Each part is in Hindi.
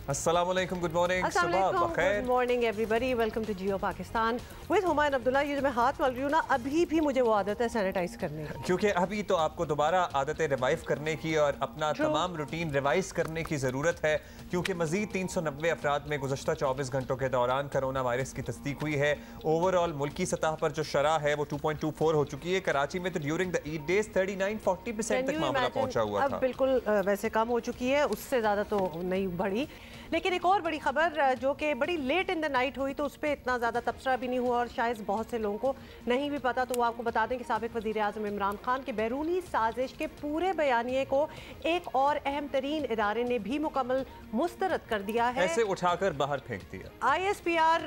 अस्सलामुअलैकुम, गुड मॉर्निंग, सुबह बखैर। Good morning everybody, welcome to Geo Pakistan with Humayun Abdullah. ये जो मैं हाथ मल रही हूँ ना, अभी भी मुझे वो आदत है सैनिटाइज करने की, क्योंकि अभी तो आपको दोबारा आदतें रिवाइव करने की और अपना तमाम रूटीन रिवाइज करने की ज़रूरत है, क्योंकि मजीद 390 अफराद में गुज़श्ता 24 घंटों के दौरान कोरोना वायरस की तस्दीक हुई है। ओवरऑल मुल्की सतह पर जो शरह है वो 2.24 हो चुकी है। कराची में तो ड्यूरिंग द ईद डेज 39-40% तक मामला पहुंचा हुआ था। बिल्कुल वैसे कम हो चुकी है, उससे ज़्यादा तो नहीं बढ़ी। लेकिन एक और बड़ी खबर जो कि बड़ी लेट इन द नाइट हुई, तो उस पर इतना ज़्यादा तबसरा भी नहीं हुआ और शायद बहुत से लोगों को नहीं भी पता, तो वो आपको बता दें कि साबिक वज़ीर आज़म इमरान खान के बैरूनी साजिश के पूरे बयानिए को एक और अहम तरीन इदारे ने भी मुकम्मल मुस्तरद कर दिया है, ऐसे उठाकर बाहर फेंक दिया। ISPR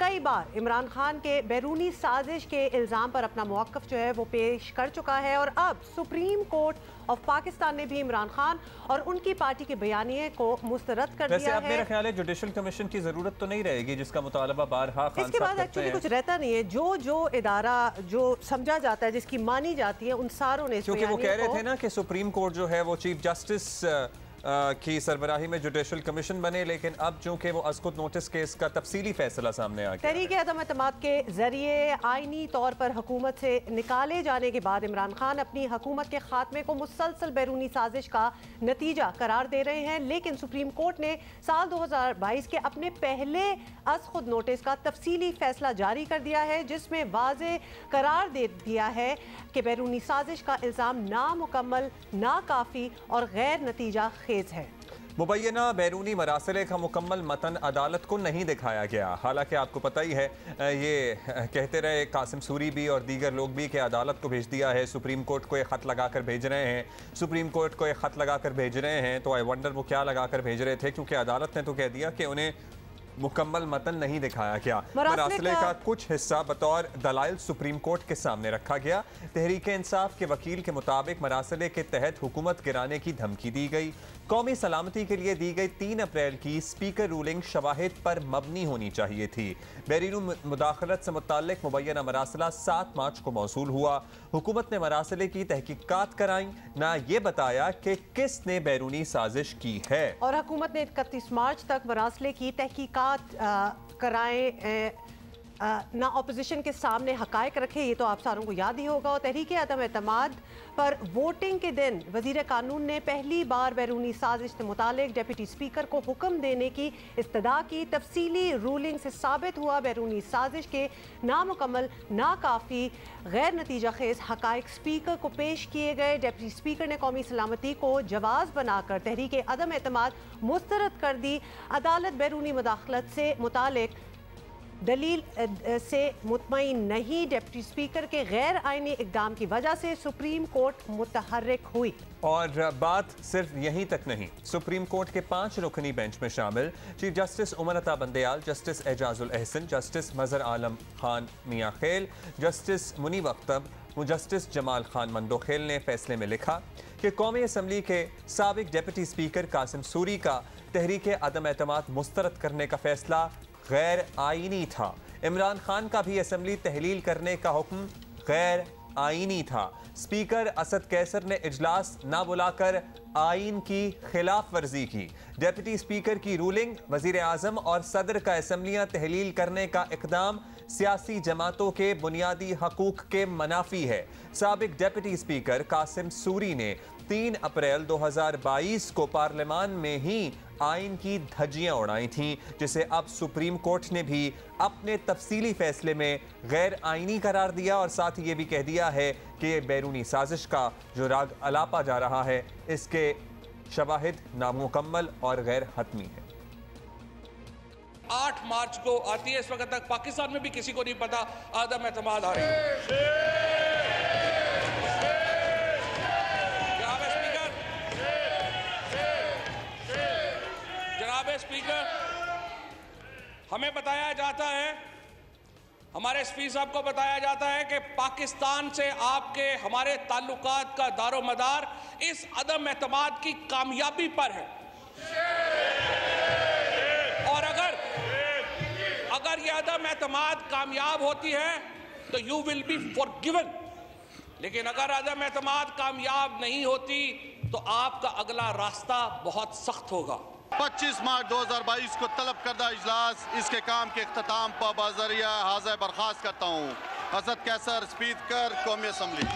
कई बार इमरान खान के बैरूनी साजिश के इल्ज़ाम पर अपना मौक़िफ़ जो है वो पेश कर चुका है और अब सुप्रीम कोर्ट ऑफ पाकिस्तान ने भी इमरान खान और उनकी पार्टी के बयानिए को मुस्तरद कर दिया है। मेरा ख्याल है जुडिशल कमीशन की जरूरत तो नहीं रहेगी, जिसका मुतालबा बारहा खान इसके बाद एक्चुअली कुछ रहता नहीं है। जो इदारा जो समझा जाता है, जिसकी मानी जाती है, उन सारों ने, क्योंकि वो कह रहे थे ना कि सुप्रीम कोर्ट जो है वो चीफ जस्टिस की सरबराही में जुडिशल कमीशन बने, लेकिन अब चूंकि वो अज़ खुद नोटिस के इसका तफसीली फैसला सामने आ गया। तहरीक अदम एतमाद के जरिए आईनी तौर पर हुकूमत से निकाले जाने के बाद इमरान खान अपनी हुकूमत के खात्मे को मुसलसल बैरूनी साजिश का नतीजा करार दे रहे हैं, लेकिन सुप्रीम कोर्ट ने साल 2022 के अपने पहले अज़ खुद नोटिस का तफसीली फैसला जारी कर दिया है, जिसमें वाज़े करार दे दिया है कि बैरूनी साजिश का इल्ज़ाम नामुकम्मल, नाकाफ़ी और गैर नतीजा खेज है। मुबैना बैरूनी मरासले का मुकम्मल मतन अदालत को नहीं दिखाया गया। हालांकि आपको पता ही है, ये कहते रहे कासिम सूरी भी और दीगर लोग भी कि अदालत को भेज दिया है, सुप्रीम कोर्ट को एक ख़त लगा कर भेज रहे हैं, सुप्रीम कोर्ट को एक ख़त लगा कर भेज रहे हैं। तो आई वंडर वो क्या लगा कर भेज रहे थे, क्योंकि अदालत ने तो कह दिया कि उन्हें मुकम्मल मतन नहीं दिखाया गया। मरासले का कुछ हिस्सा बतौर दलाइल सुप्रीम कोर्ट के सामने रखा गया। तहरीक इंसाफ के वकील के मुताबिक मरासले के तहत हुकूमत गिराने की धमकी दी गई। कौमी सलामती के लिए दी गई 3 अप्रैल की स्पीकर रूलिंग शवाहिद पर मबनी होनी चाहिए थी। बैरूनी मुदाखलत से मुताल्लिक मुबैना मरासला 7 मार्च को मौसूल हुआ। हुकूमत ने मरासले की तहकीकात कराई, ना ये बताया कि किसने बैरूनी साजिश की है। और हुकूमत ने 31 मार्च तक मरासले की तहकीकात कराएं, ना अपोजिशन के सामने हकायक रखे, ये तो आप सारों को याद ही होगा। और तहरीक अदम एतमाद पर वोटिंग के दिन वजीर कानून ने पहली बार बैरूनी साजिश से मुतालिक डिप्टी स्पीकर को हुक्म देने की इस्तदा की। तफसीली रूलिंग से साबित हुआ बैरूनी साजिश के नामुकम्मल, नाकाफ़ी, गैर नतीजा खेज हकायक स्पीकर को पेश किए गए। डिप्टी स्पीकर ने कौमी सलामती को जवाज़ बनाकर तहरीक अदम एतमाद मुस्तरद कर दी। अदालत बैरूनी मुदाखलत से मुतालिक दलील से मुतमईन नहीं, डिप्टी स्पीकर के गैर आईनी इक़दाम की वजह से सुप्रीम कोर्ट मुतहर्रिक हुई। और बात सिर्फ यहीं तक नहीं, सुप्रीम कोर्ट के 5 रुकनी बेंच में शामिल chief justice Umar Ata बंदेयाल, justice Ejazul Ehsan, justice मजहर आलम खान मियां खेल, जस्टिस मुनीब अख्तर, जस्टिस जमाल खान मंदोखेल ने फैसले में लिखा कि कौमी असम्बली के साबिक डिप्टी स्पीकर कासिम सूरी का तहरीक अदम एतमाद मुस्तरद करने का फैसला गैर आईनी था। इमरान खान का भी असम्बली तहलील करने का हुक्म गैर आईनी था। स्पीकर असद कैसर ने इजलास ना बुलाकर आइन की खिलाफ वर्जी की। डिप्टी स्पीकर की रूलिंग, वजीर आजम और सदर का असम्बलियाँ तहलील करने का इकदाम सियासी जमातों के बुनियादी हकूक के मनाफी है। साबिक डिप्टी स्पीकर कासिम सूरी ने 3 अप्रैल 2022 को पार्लियामान में ही आइन की धज्जियां उड़ाई थीं, जिसे अब सुप्रीम कोर्ट ने भी अपने तफसीली फैसले में गैर आइनी करार दिया और साथ ही ये भी कह दिया है कि बैरूनी साजिश का जो राग अलापा जा रहा है, इसके शवाहिद नामुकम्मल और गैर हतमी है। 8 मार्च को आती है, इस वक्त तक पाकिस्तान में भी किसी को नहीं पता आदम एतमाद आ रही है। स्पीकर, हमें बताया जाता है, हमारे स्पीकर साहब को बताया जाता है कि पाकिस्तान से आपके हमारे ताल्लुकात का दारो मदार इस अदम एतमाद की कामयाबी पर है। और अगर ये अदम एतमाद कामयाब होती है तो यू विल बी फॉरगिवन, लेकिन अगर अदम एतमाद कामयाब नहीं होती तो आपका अगला रास्ता बहुत सख्त होगा। 25 मार्च 2022 को तलब करदा इजलास इसके काम के इख्तिताम पर बाज़रिया हाज़िर बर्खास्त करता हूँ। हज़रत कैसर, स्पीकर कौमी असम्बली।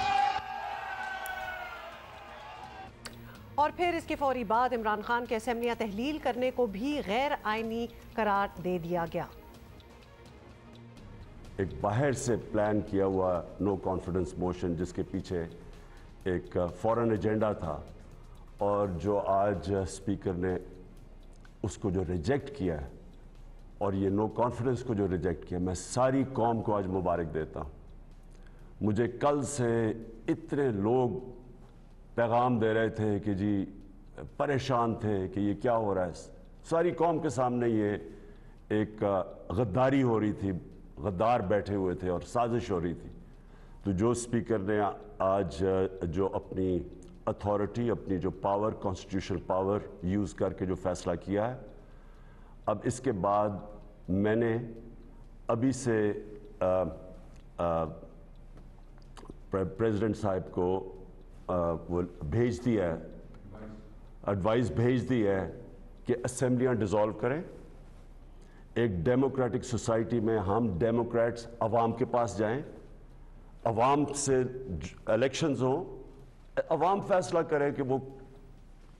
और फिर इसके फौरी बाद इमरान खान के असेंबलियां तहलील करने को भी गैर आइनी करार दे दिया गया। एक बाहर से प्लान किया हुआ नो कॉन्फिडेंस मोशन जिसके पीछे एक फॉरेन एजेंडा था और जो आज स्पीकर ने उसको जो रिजेक्ट किया है और ये नो कॉन्फिडेंस को जो रिजेक्ट किया, मैं सारी कौम को आज मुबारक देता हूँ। मुझे कल से इतने लोग पैगाम दे रहे थे कि जी परेशान थे कि ये क्या हो रहा है। सारी कौम के सामने ये एक गद्दारी हो रही थी, गद्दार बैठे हुए थे और साजिश हो रही थी। तो जो स्पीकर ने आज जो अपनी अथॉरिटी, अपनी जो पावर, कॉन्स्टिट्यूशनल पावर यूज़ करके जो फैसला किया है, अब इसके बाद मैंने अभी से प्रेसिडेंट साहब को वो भेज दिया है, एडवाइस भेज दी है कि असेंबलियां डिसॉल्व करें। एक डेमोक्रेटिक सोसाइटी में हम डेमोक्रेट्स अवाम के पास जाएं, अवाम से इलेक्शंस हों, अवाम फैसला करे कि वो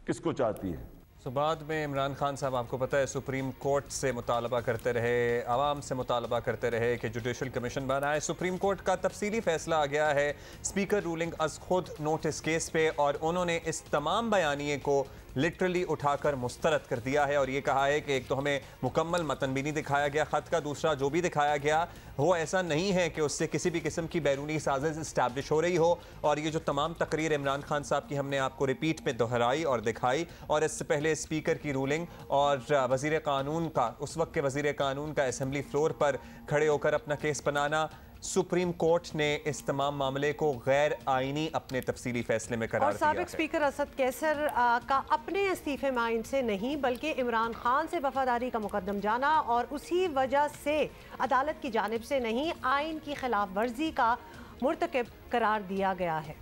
किसको चाहती है। तो बाद में इमरान खान साहब, आपको पता है, सुप्रीम कोर्ट से मुतालबा करते रहे, आवाम से मुतालबा करते रहे कि जुडिशल कमीशन बनाए। सुप्रीम कोर्ट का तफसीली फैसला आ गया है स्पीकर रूलिंग अज खुद नोटिस केस पे, और उन्होंने इस तमाम बयानिए को लिटरली उठाकर मुस्तरद कर दिया है और ये कहा है कि एक तो हमें मुकम्मल मतन भी नहीं दिखाया गया ख़त का, दूसरा जो भी दिखाया गया वो ऐसा नहीं है कि उससे किसी भी किस्म की बैरूनी साजिश इस्टेब्लिश हो रही हो। और ये जो तमाम तकरीर इमरान खान साहब की हमने आपको रिपीट में दोहराई और दिखाई, और इससे पहले स्पीकर की रूलिंग और वज़ीर कानून का, उस वक्त के वज़ीर कानून का असेंबली फ्लोर पर खड़े होकर अपना केस बनाना, सुप्रीम कोर्ट ने इस तमाम मामले को गैर आईनी अपने तफसीली फैसले में करार दिया है। और साबिक स्पीकर असद कैसर का अपने इस्तीफे में आइन से नहीं बल्कि इमरान खान से वफादारी का मुकदम जाना, और उसी वजह से अदालत की जानिब से नहीं, आइन की खिलाफ वर्जी का मुर्तकब करार दिया गया है।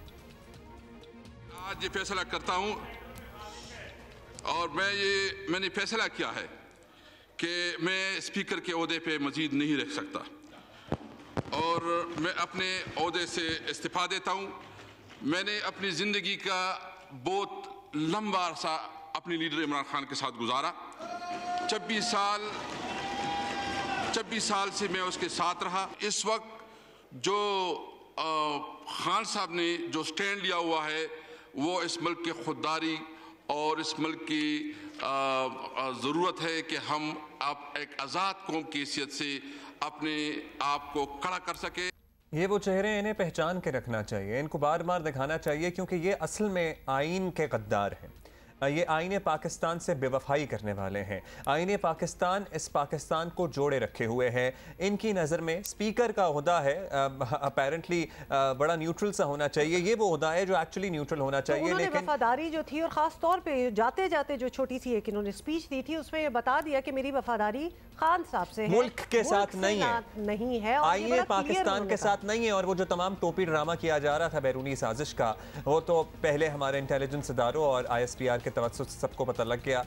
आज ये फैसला करता हूँ और मैंने फैसला किया है कि मैं स्पीकर के ओहदे पे मजीद नहीं रह सकता और मैं अपने ओहदे से इस्तीफा देता हूँ। मैंने अपनी ज़िंदगी का बहुत लंबा अरसा अपने लीडर इमरान खान के साथ गुजारा। 26 साल से मैं उसके साथ रहा। इस वक्त जो खान साहब ने जो स्टैंड लिया हुआ है वो इस मुल्क की खुददारी और इस मुल्क की ज़रूरत है कि हम अब एक आज़ाद कौम की हैसियत से अपने आप को खड़ा कर सके। ये वो चेहरे हैं, इन्हें पहचान के रखना चाहिए, इनको बार बार दिखाना चाहिए, क्योंकि ये असल में आइन के गद्दार हैं। ये आईने पाकिस्तान से बेवफाई करने वाले हैं। आईने पाकिस्तान इस पाकिस्तान को जोड़े रखे हुए हैं। इनकी नज़र में स्पीकर का ओहदा है अपेरेंटली बड़ा न्यूट्रल सा होना चाहिए। ये वो ओहदा है जो एक्चुअली न्यूट्रल होना चाहिए। तो लेकिन वफादारी जो थी, और ख़ास तौर पे जाते जाते जो छोटी सी एक इन्होंने स्पीच दी थी उसमें ये बता दिया कि मेरी वफादारी खान साहब से है, मुल्क के साथ नहीं है, आईने पाकिस्तान के साथ नहीं है। और वो जो तमाम टोपी ड्रामा किया जा रहा था बैरूनी साजिश का, वो तो पहले हमारे इंटेलिजेंस इदारों और ISPR के तवज्जुह से सबको पता लग गया,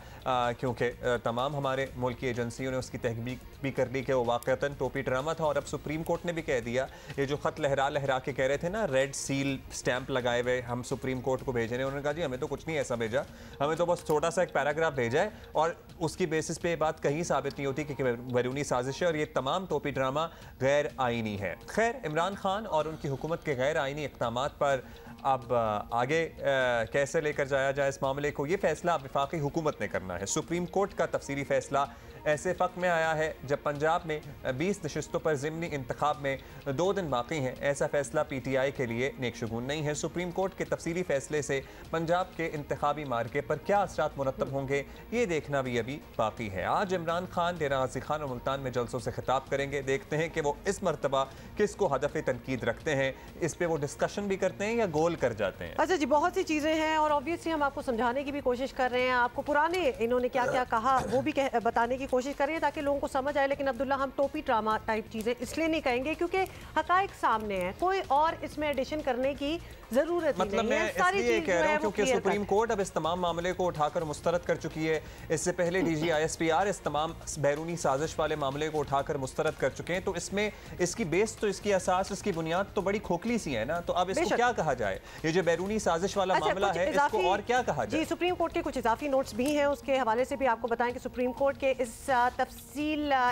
क्योंकि तमाम हमारे मुल्क की एजेंसियों ने उसकी तहकीक भी कर ली कि वो वाक़तन टोपी ड्रामा था। और अब सुप्रीम कोर्ट ने भी कह दिया, ये जो ख़त लहरा लहरा के कह रहे थे ना, रेड सील स्टैंप लगाए हुए हम सुप्रीम कोर्ट को भेज रहे हैं, उन्होंने कहा जी हमें तो कुछ नहीं ऐसा भेजा, हमें तो बस छोटा सा एक पैराग्राफ भेजा है और उसकी बेसिस पे बात कहीं साबित नहीं होती कि बैरूनी साजिश है और ये तमाम टोपी ड्रामा गैर आइनी है। खैर, इमरान खान और उनकी हुकूमत के गैर आइनी इक़दामात पर अब आगे कैसे लेकर जाया जाए इस मामले को, ये फैसला वफाकी हुकूमत ने करना है। सुप्रीम कोर्ट का तफसीली फैसला ऐसे वक्त में आया है जब पंजाब में 20 नशिस्तों पर ज़िमनी इंतखाब में 2 दिन बाकी हैं। ऐसा फैसला PTI के लिए नेकशगुन नहीं है। सुप्रीम कोर्ट के तफसीली फैसले से पंजाब के इंतखाबी मार्के पर क्या असरात मुरतब होंगे, ये देखना भी अभी बाकी है। आज इमरान खान डेरा गाजी खान और मुल्तान में जलसों से खिताब करेंगे। देखते हैं कि वो इस मरतबा किसको हदफ तनकीद रखते हैं। इस पर वो डिस्कशन भी करते हैं या गोल कंट्रोल कर जाते हैं। अच्छा जी, बहुत सी चीज़ें हैं और ऑब्वियसली हम आपको समझाने की भी कोशिश कर रहे हैं, आपको पुराने इन्होंने क्या क्या कहा वो भी बताने की कोशिश कर रहे हैं ताकि लोगों को समझ आए। लेकिन अब्दुल्ला, हम टोपी ड्रामा टाइप चीज़ें इसलिए नहीं कहेंगे क्योंकि हकाइक सामने है, कोई और इसमें एडिशन करने की जरूरत मतलब मैं इसलिए कह रहा हूं क्योंकि सुप्रीम कोर्ट अब इस तमाम मामले को उठाकर मुस्तरद कर चुकी है। इससे पहले डीजी ISPR इस तमाम बैरूनी साजिश वाले मामले को उठाकर मुस्तरद कर चुके हैं। तो इसमें इसकी बेस तो इसकी असास, इसकी बुनियाद तो बड़ी खोखली सी है ना। तो अब इसको क्या कहा जाए? ये जो बैरूनी साजिश वाला मामला है, इसको और क्या कहा जाए? जी, सुप्रीम कोर्ट के कुछ इजाफी नोट्स भी हैं, उसके हवाले से भी आपको बताएं कि सुप्रीम कोर्ट के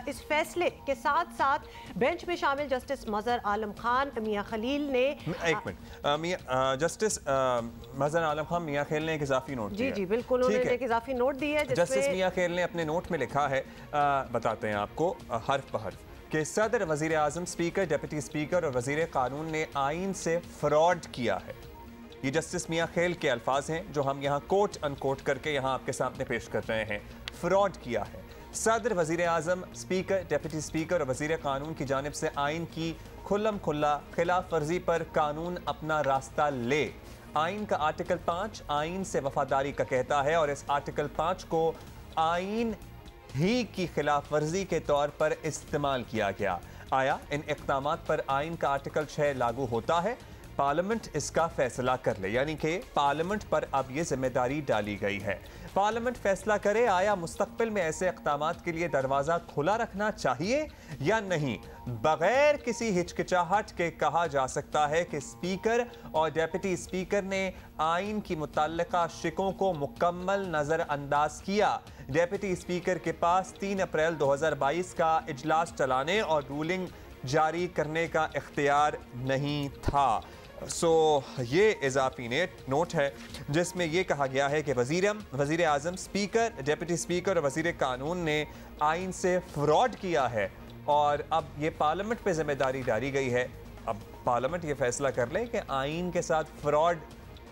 इस फैसले के साथ साथ बेंच में शामिल जस्टिस मजहर आलम खान मियां खलील ने जस्टिस मजहर आलम खान मियां खलील ने एक इजाफी नोट दिया। जी बिल्कुल, उन्होंने एक इजाफी नोट दी है। जस्टिस मियां खलील ने अपने नोट में लिखा है, बताते हैं आपको हर्फ बहर्फ, कि सदर, वजीर आजम, स्पीकर, डिप्टी स्पीकर और वजीर कानून ने आइन से फ्रॉड किया है। ये जस्टिस मियां खलील के अल्फाज हैं जो हम यहाँ कोट अनकोट करके यहाँ आपके सामने पेश कर रहे हैं। फ्रॉड किया है। सदर, वजीर आजम, स्पीकर, डिप्टी स्पीकर और वजीर कानून की जानिब से आइन की खुल्लम खुल्ला खिलाफ वर्जी पर कानून अपना रास्ता ले। आइन का आर्टिकल 5 आइन से वफादारी का कहता है और इस आर्टिकल 5 को आइन ही की खिलाफ वर्जी के तौर पर इस्तेमाल किया गया। आया इन इक़दामात पर आइन का आर्टिकल 6 लागू होता है? पार्लियामेंट इसका फैसला कर ले, यानी कि पार्लियामेंट पर अब ये जिम्मेदारी डाली गई है। पार्लियामेंट फैसला करे आया मुस्तकबिल में ऐसे इक़दामात के लिए दरवाज़ा खुला रखना चाहिए या नहीं। बगैर किसी हिचकिचाहट के कहा जा सकता है कि स्पीकर और डिप्टी स्पीकर ने आइन की मुतल्लिका शिकों को मुकम्मल नज़रअंदाज किया। डिप्टी स्पीकर के पास 3 अप्रैल 2022 का इजलास चलाने और रूलिंग जारी करने का इख्तियार नहीं था। ये इजाफी नोट है जिसमें यह कहा गया है कि वजीर आजम, स्पीकर, डिप्टी स्पीकर और वजीर कानून ने आइन से फ्रॉड किया है और अब ये पार्लियामेंट पे जिम्मेदारी डाली गई है। अब पार्लियामेंट ये फैसला कर ले कि आइन के साथ फ्रॉड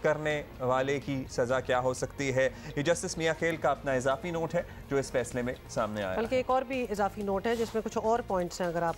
करने वाले की सज़ा क्या हो सकती है। ये जस्टिस मियां खलील का अपना इजाफी नोट है जो इस फैसले में सामने आया। बल्कि एक और भी इजाफी नोट है जिसमें कुछ और पॉइंट्स हैं, अगर आप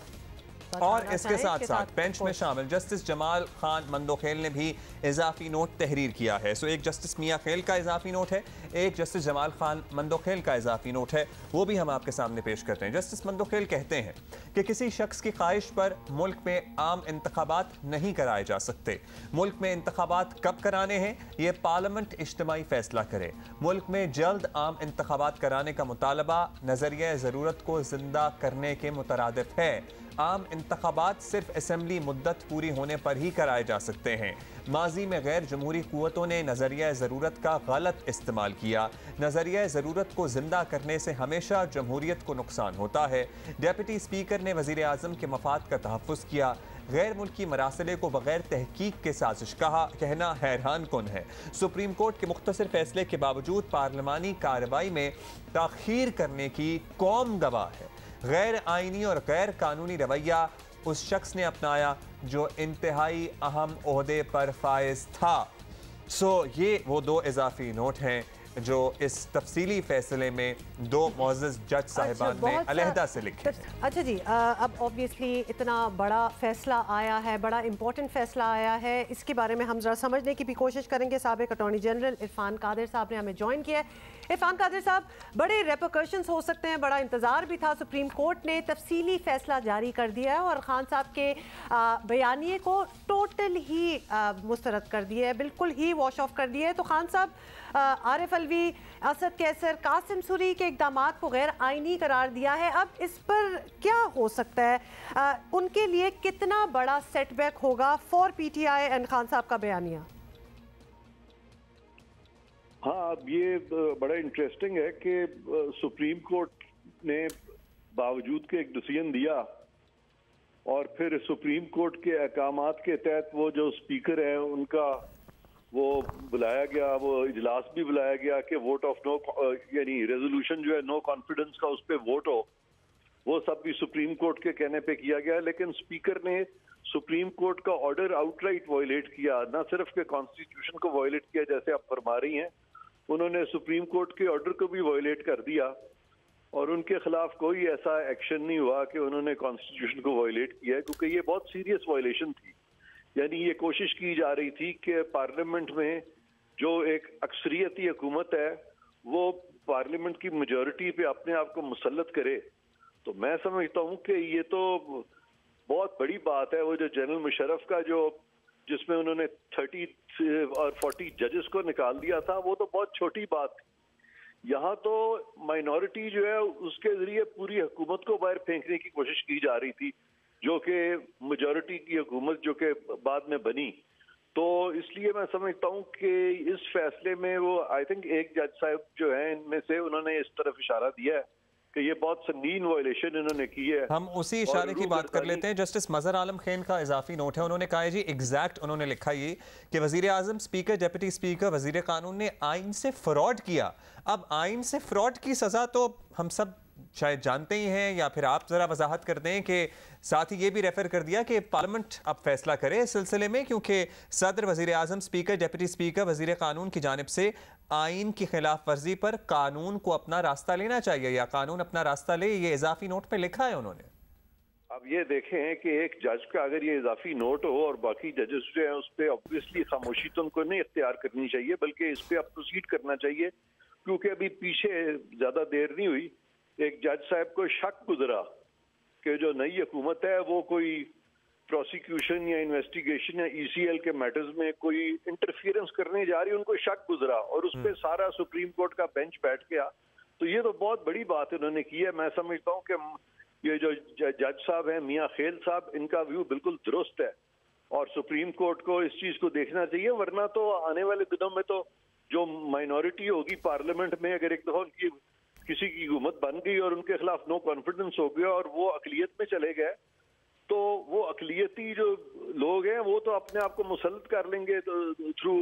और इसके साथ साथ बेंच में शामिल जस्टिस जमाल खान मंदोखेल ने भी इजाफी नोट तहरीर किया है। एक जस्टिस मियां खलील का इजाफी नोट है, एक जस्टिस जमाल खान मंदोखेल का इजाफी नोट है, वो भी हम आपके सामने पेश करते हैं। जस्टिस मंदोखेल कहते हैं कि किसी शख्स की ख्वाहिश पर मुल्क में आम इंतखाबात नहीं कराए जा सकते। मुल्क में इंतखाबात कब कराने हैं ये पार्लियामेंट इज्तिमाई फैसला करे। मुल्क में जल्द आम इंतखाबात कराने का मुतालबा नजरिया ज़रूरत को जिंदा करने के मुतरादिफ है। आम इंतखाबात सिर्फ असेंबली मुद्दत पूरी होने पर ही कराए जा सकते हैं। माजी में गैर जमहूरी कुव्वतों ने नजरिया ज़रूरत का गलत इस्तेमाल किया। नजरिया ज़रूरत को जिंदा करने से हमेशा जमहूरियत को नुकसान होता है। डिप्टी स्पीकर ने वज़ीर आज़म के मफाद का तहफ़्फ़ुज़ किया। गैर मुल्की मरासले को बगैर तहकीक के साजिश कहना हैरान कुन है। सुप्रीम कोर्ट के मुख्तसर फैसले के बावजूद पार्लिमानी कार्रवाई में ताख़ीर करने की कौम गवाह है। गैर आइनी और गैर कानूनी रवैया उस शख्स ने अपनाया जो इंतहाई अहम ओहदे पर फाइज था। ये वो 2 इजाफी नोट हैं जो इस तफसीली फैसले में 2 मुअज़्ज़ज़ जज साहिबान ने अलहदा से लिखे। अच्छा जी, अब ऑब्वियसली इतना बड़ा फैसला आया है, बड़ा इंपॉर्टेंट फैसला आया है, इसके बारे में हम जरा समझने की भी कोशिश करेंगे। साबिक़ अटॉर्नी जनरल इरफान कादिर साहब ने हमें ज्वाइन किया है। इरफान कादिर साहब, बड़े रेपरकशंस हो सकते हैं, बड़ा इंतज़ार भी था। सुप्रीम कोर्ट ने तफसीली फैसला जारी कर दिया है और खान साहब के बयानिए को टोटल ही मुस्तरद कर दिया है, बिल्कुल ही वॉश ऑफ कर दिया है। तो खान साहब, आरिफ अलवी, असद कैसर, कासिम सूरी के इक़दामात को गैर आइनी करार दिया है। अब इस पर क्या हो सकता है? उनके लिए कितना बड़ा सेटबैक होगा फॉर PTI एंड खान साहब का बयानिया? हाँ, अब ये बड़ा इंटरेस्टिंग है कि सुप्रीम कोर्ट ने बावजूद के एक डिसीजन दिया और फिर सुप्रीम कोर्ट के अहकामात के तहत वो जो स्पीकर हैं उनका वो बुलाया गया, वो इजलास भी बुलाया गया कि वोट ऑफ नो, यानी रेजोल्यूशन जो है नो कॉन्फिडेंस का उस पर वोट हो, वो सब भी सुप्रीम कोर्ट के कहने पे किया गया। लेकिन स्पीकर ने सुप्रीम कोर्ट का ऑर्डर आउटराइट वायलेट किया, ना सिर्फ के कॉन्स्टिट्यूशन को वायलेट किया जैसे आप फरमा रही हैं, उन्होंने सुप्रीम कोर्ट के ऑर्डर को भी वायलेट कर दिया और उनके खिलाफ कोई ऐसा एक्शन नहीं हुआ कि उन्होंने कॉन्स्टिट्यूशन को वायलेट किया है, क्योंकि ये बहुत सीरियस वायलेशन थी। यानी ये कोशिश की जा रही थी कि पार्लियामेंट में जो एक अक्सरियती हुकूमत है वो पार्लियामेंट की मेजॉरिटी पे अपने आप को मुसल्लत करे। तो मैं समझता हूँ कि ये तो बहुत बड़ी बात है। वो जो जनरल मुशर्रफ का जो जिसमें उन्होंने 30 और 40 जजेस को निकाल दिया था, वो तो बहुत छोटी बात थी। यहाँ तो माइनॉरिटी जो है उसके जरिए पूरी हुकूमत को बाहर फेंकने की कोशिश की जा रही थी, जो कि मेजॉरिटी की हुकूमत जो कि बाद में बनी। तो इसलिए मैं समझता हूँ कि इस फैसले में वो आई थिंक एक जज साहब जो है इनमें से उन्होंने इस तरफ इशारा दिया है कि ये बहुत संगीन वायलेशन इन्होंने की है। हम उसी इशारे की बात कर लेते हैं। जस्टिस मजहर आलम खान का इजाफी नोट है, उन्होंने कहा है जी एग्जैक्ट, उन्होंने लिखा ये कि वजीर आजम, स्पीकर, डिप्टी स्पीकर, वजीर कानून ने आइन से फ्रॉड किया। अब आइन से फ्रॉड की सजा तो हम सब शायद जानते ही हैं, या फिर आप जरा वजाहत कर दें कि साथ ही ये भी रेफर कर दिया कि पार्लियामेंट अब फैसला करे इस सिलसिले में, क्योंकि सदर, वजीर आजम, स्पीकर, डिप्टी स्पीकर, वजीर कानून की जानिब से आइन की खिलाफ वर्जी पर कानून को अपना रास्ता लेना चाहिए या कानून अपना रास्ता ले। ये इजाफी नोट पे लिखा है उन्होंने। अब ये देखें कि एक जज का अगर ये इजाफी नोट हो और बाकी जजेस जो हैं उस पर ऑब्वियसली खामोशी तो उनको नहीं इख्तियार करनी चाहिए, बल्कि इस पे अब प्रोसीड करना चाहिए, क्योंकि अभी पीछे ज्यादा देर नहीं हुई एक जज साहब को शक गुजरा कि जो नई हुकूमत है वो कोई प्रोसिक्यूशन या इन्वेस्टिगेशन या ECL के मैटर्स में कोई इंटरफियरेंस करने जा रही है, उनको शक गुजरा और उस पर सारा सुप्रीम कोर्ट का बेंच बैठ गया। तो ये तो बहुत बड़ी बात उन्होंने की है। मैं समझता हूँ कि ये जो जज साहब हैं मियां खेल साहब, इनका व्यू बिल्कुल दुरुस्त है और सुप्रीम कोर्ट को इस चीज को देखना चाहिए, वरना तो आने वाले दिनों में तो जो माइनॉरिटी होगी पार्लियामेंट में, अगर एक दफा उनकी किसी की हुकूमत बन गई और उनके खिलाफ नो कॉन्फिडेंस हो गया और वो अकलियत में चले गए, तो वो अकलियती जो लोग हैं वो तो अपने आप को मुसल्लत कर लेंगे तो थ्रू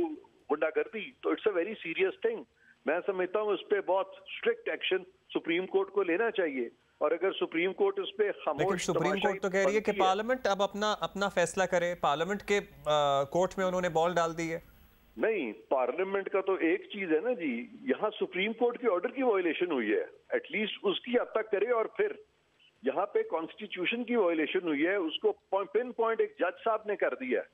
गुंडागर्दी। तो it's a very serious thing. मैं समझता हूँ इस पे बहुत स्ट्रिक्ट एक्शन सुप्रीम कोर्ट को लेना चाहिए, और अगर सुप्रीम कोर्ट इस पे खामोश, लेकिन सुप्रीम कोर्ट तो कह रही है कि पार्लियामेंट अब अपना फैसला करे। पार्लियामेंट के कोर्ट में उन्होंने बॉल डाल दी है। नहीं, पार्लियामेंट का तो एक चीज है ना जी, यहाँ सुप्रीम कोर्ट के ऑर्डर की वायलेशन हुई है, एटलीस्ट उसकी हद तक करे। और फिर यहाँ पे कॉन्स्टिट्यूशन की वायलेशन हुई है, उसको पिन पॉइंट एक जज साहब ने कर दिया है।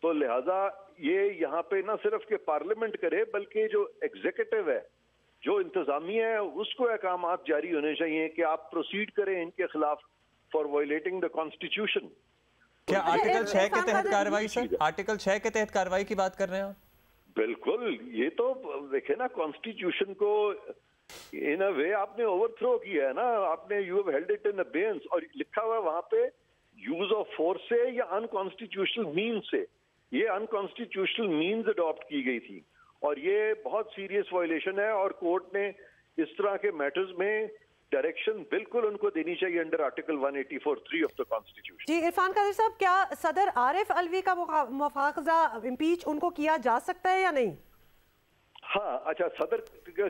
तो लिहाजा ये यहाँ पे ना सिर्फ के पार्लियामेंट करे, बल्कि जो एग्जीक्यूटिव है, जो इंतजामिया है, उसको अहकामात जारी होने चाहिए कि आप प्रोसीड करें इनके खिलाफ फॉर वायलेटिंग द कॉन्स्टिट्यूशन। क्या आर्टिकल 6 के तहत कार्रवाई सर? आर्टिकल 6 के तहत कार्रवाई की बात कर रहे हैं आप? बिल्कुल। ये तो देखे ना, कॉन्स्टिट्यूशन को इन अ वे आपने ओवरथ्रो किया है ना, आपने you have held it in abeyance, और लिखा हुआ है वहां पे यूज ऑफ फोर्स से या अनकॉन्स्टिट्यूशनल मीन्स से। ये अनकॉन्स्टिट्यूशनल मीन्स अडॉप्ट की गई थी और ये बहुत सीरियस वायलेशन है, और कोर्ट ने इस तरह के मैटर्स में डायरेक्शन बिल्कुल उनको देनी चाहिए under article 184(3) of the constitution. जी इरफान कादिर साहब, क्या सदर आरिफ अलवी का मुआखजा इम्पीच उनको किया जा सकता है या नहीं? हाँ, अच्छा, सदर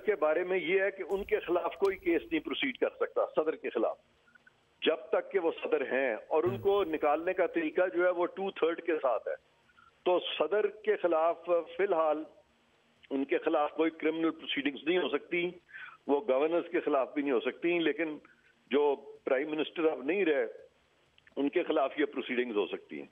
के बारे में ये है कि उनके खिलाफ कोई केस नहीं प्रोसीड कर सकता सदर के खिलाफ जब तक कि वो सदर हैं, और उनको निकालने का तरीका जो है वो 2/3 के साथ है। तो सदर के खिलाफ फिलहाल उनके खिलाफ कोई क्रिमिनल प्रोसीडिंग्स नहीं हो सकती, वो गवर्नर्स के खिलाफ भी नहीं हो सकती, लेकिन जो प्राइम मिनिस्टर अब नहीं रहे उनके खिलाफ ये प्रोसीडिंग्स हो सकती हैं।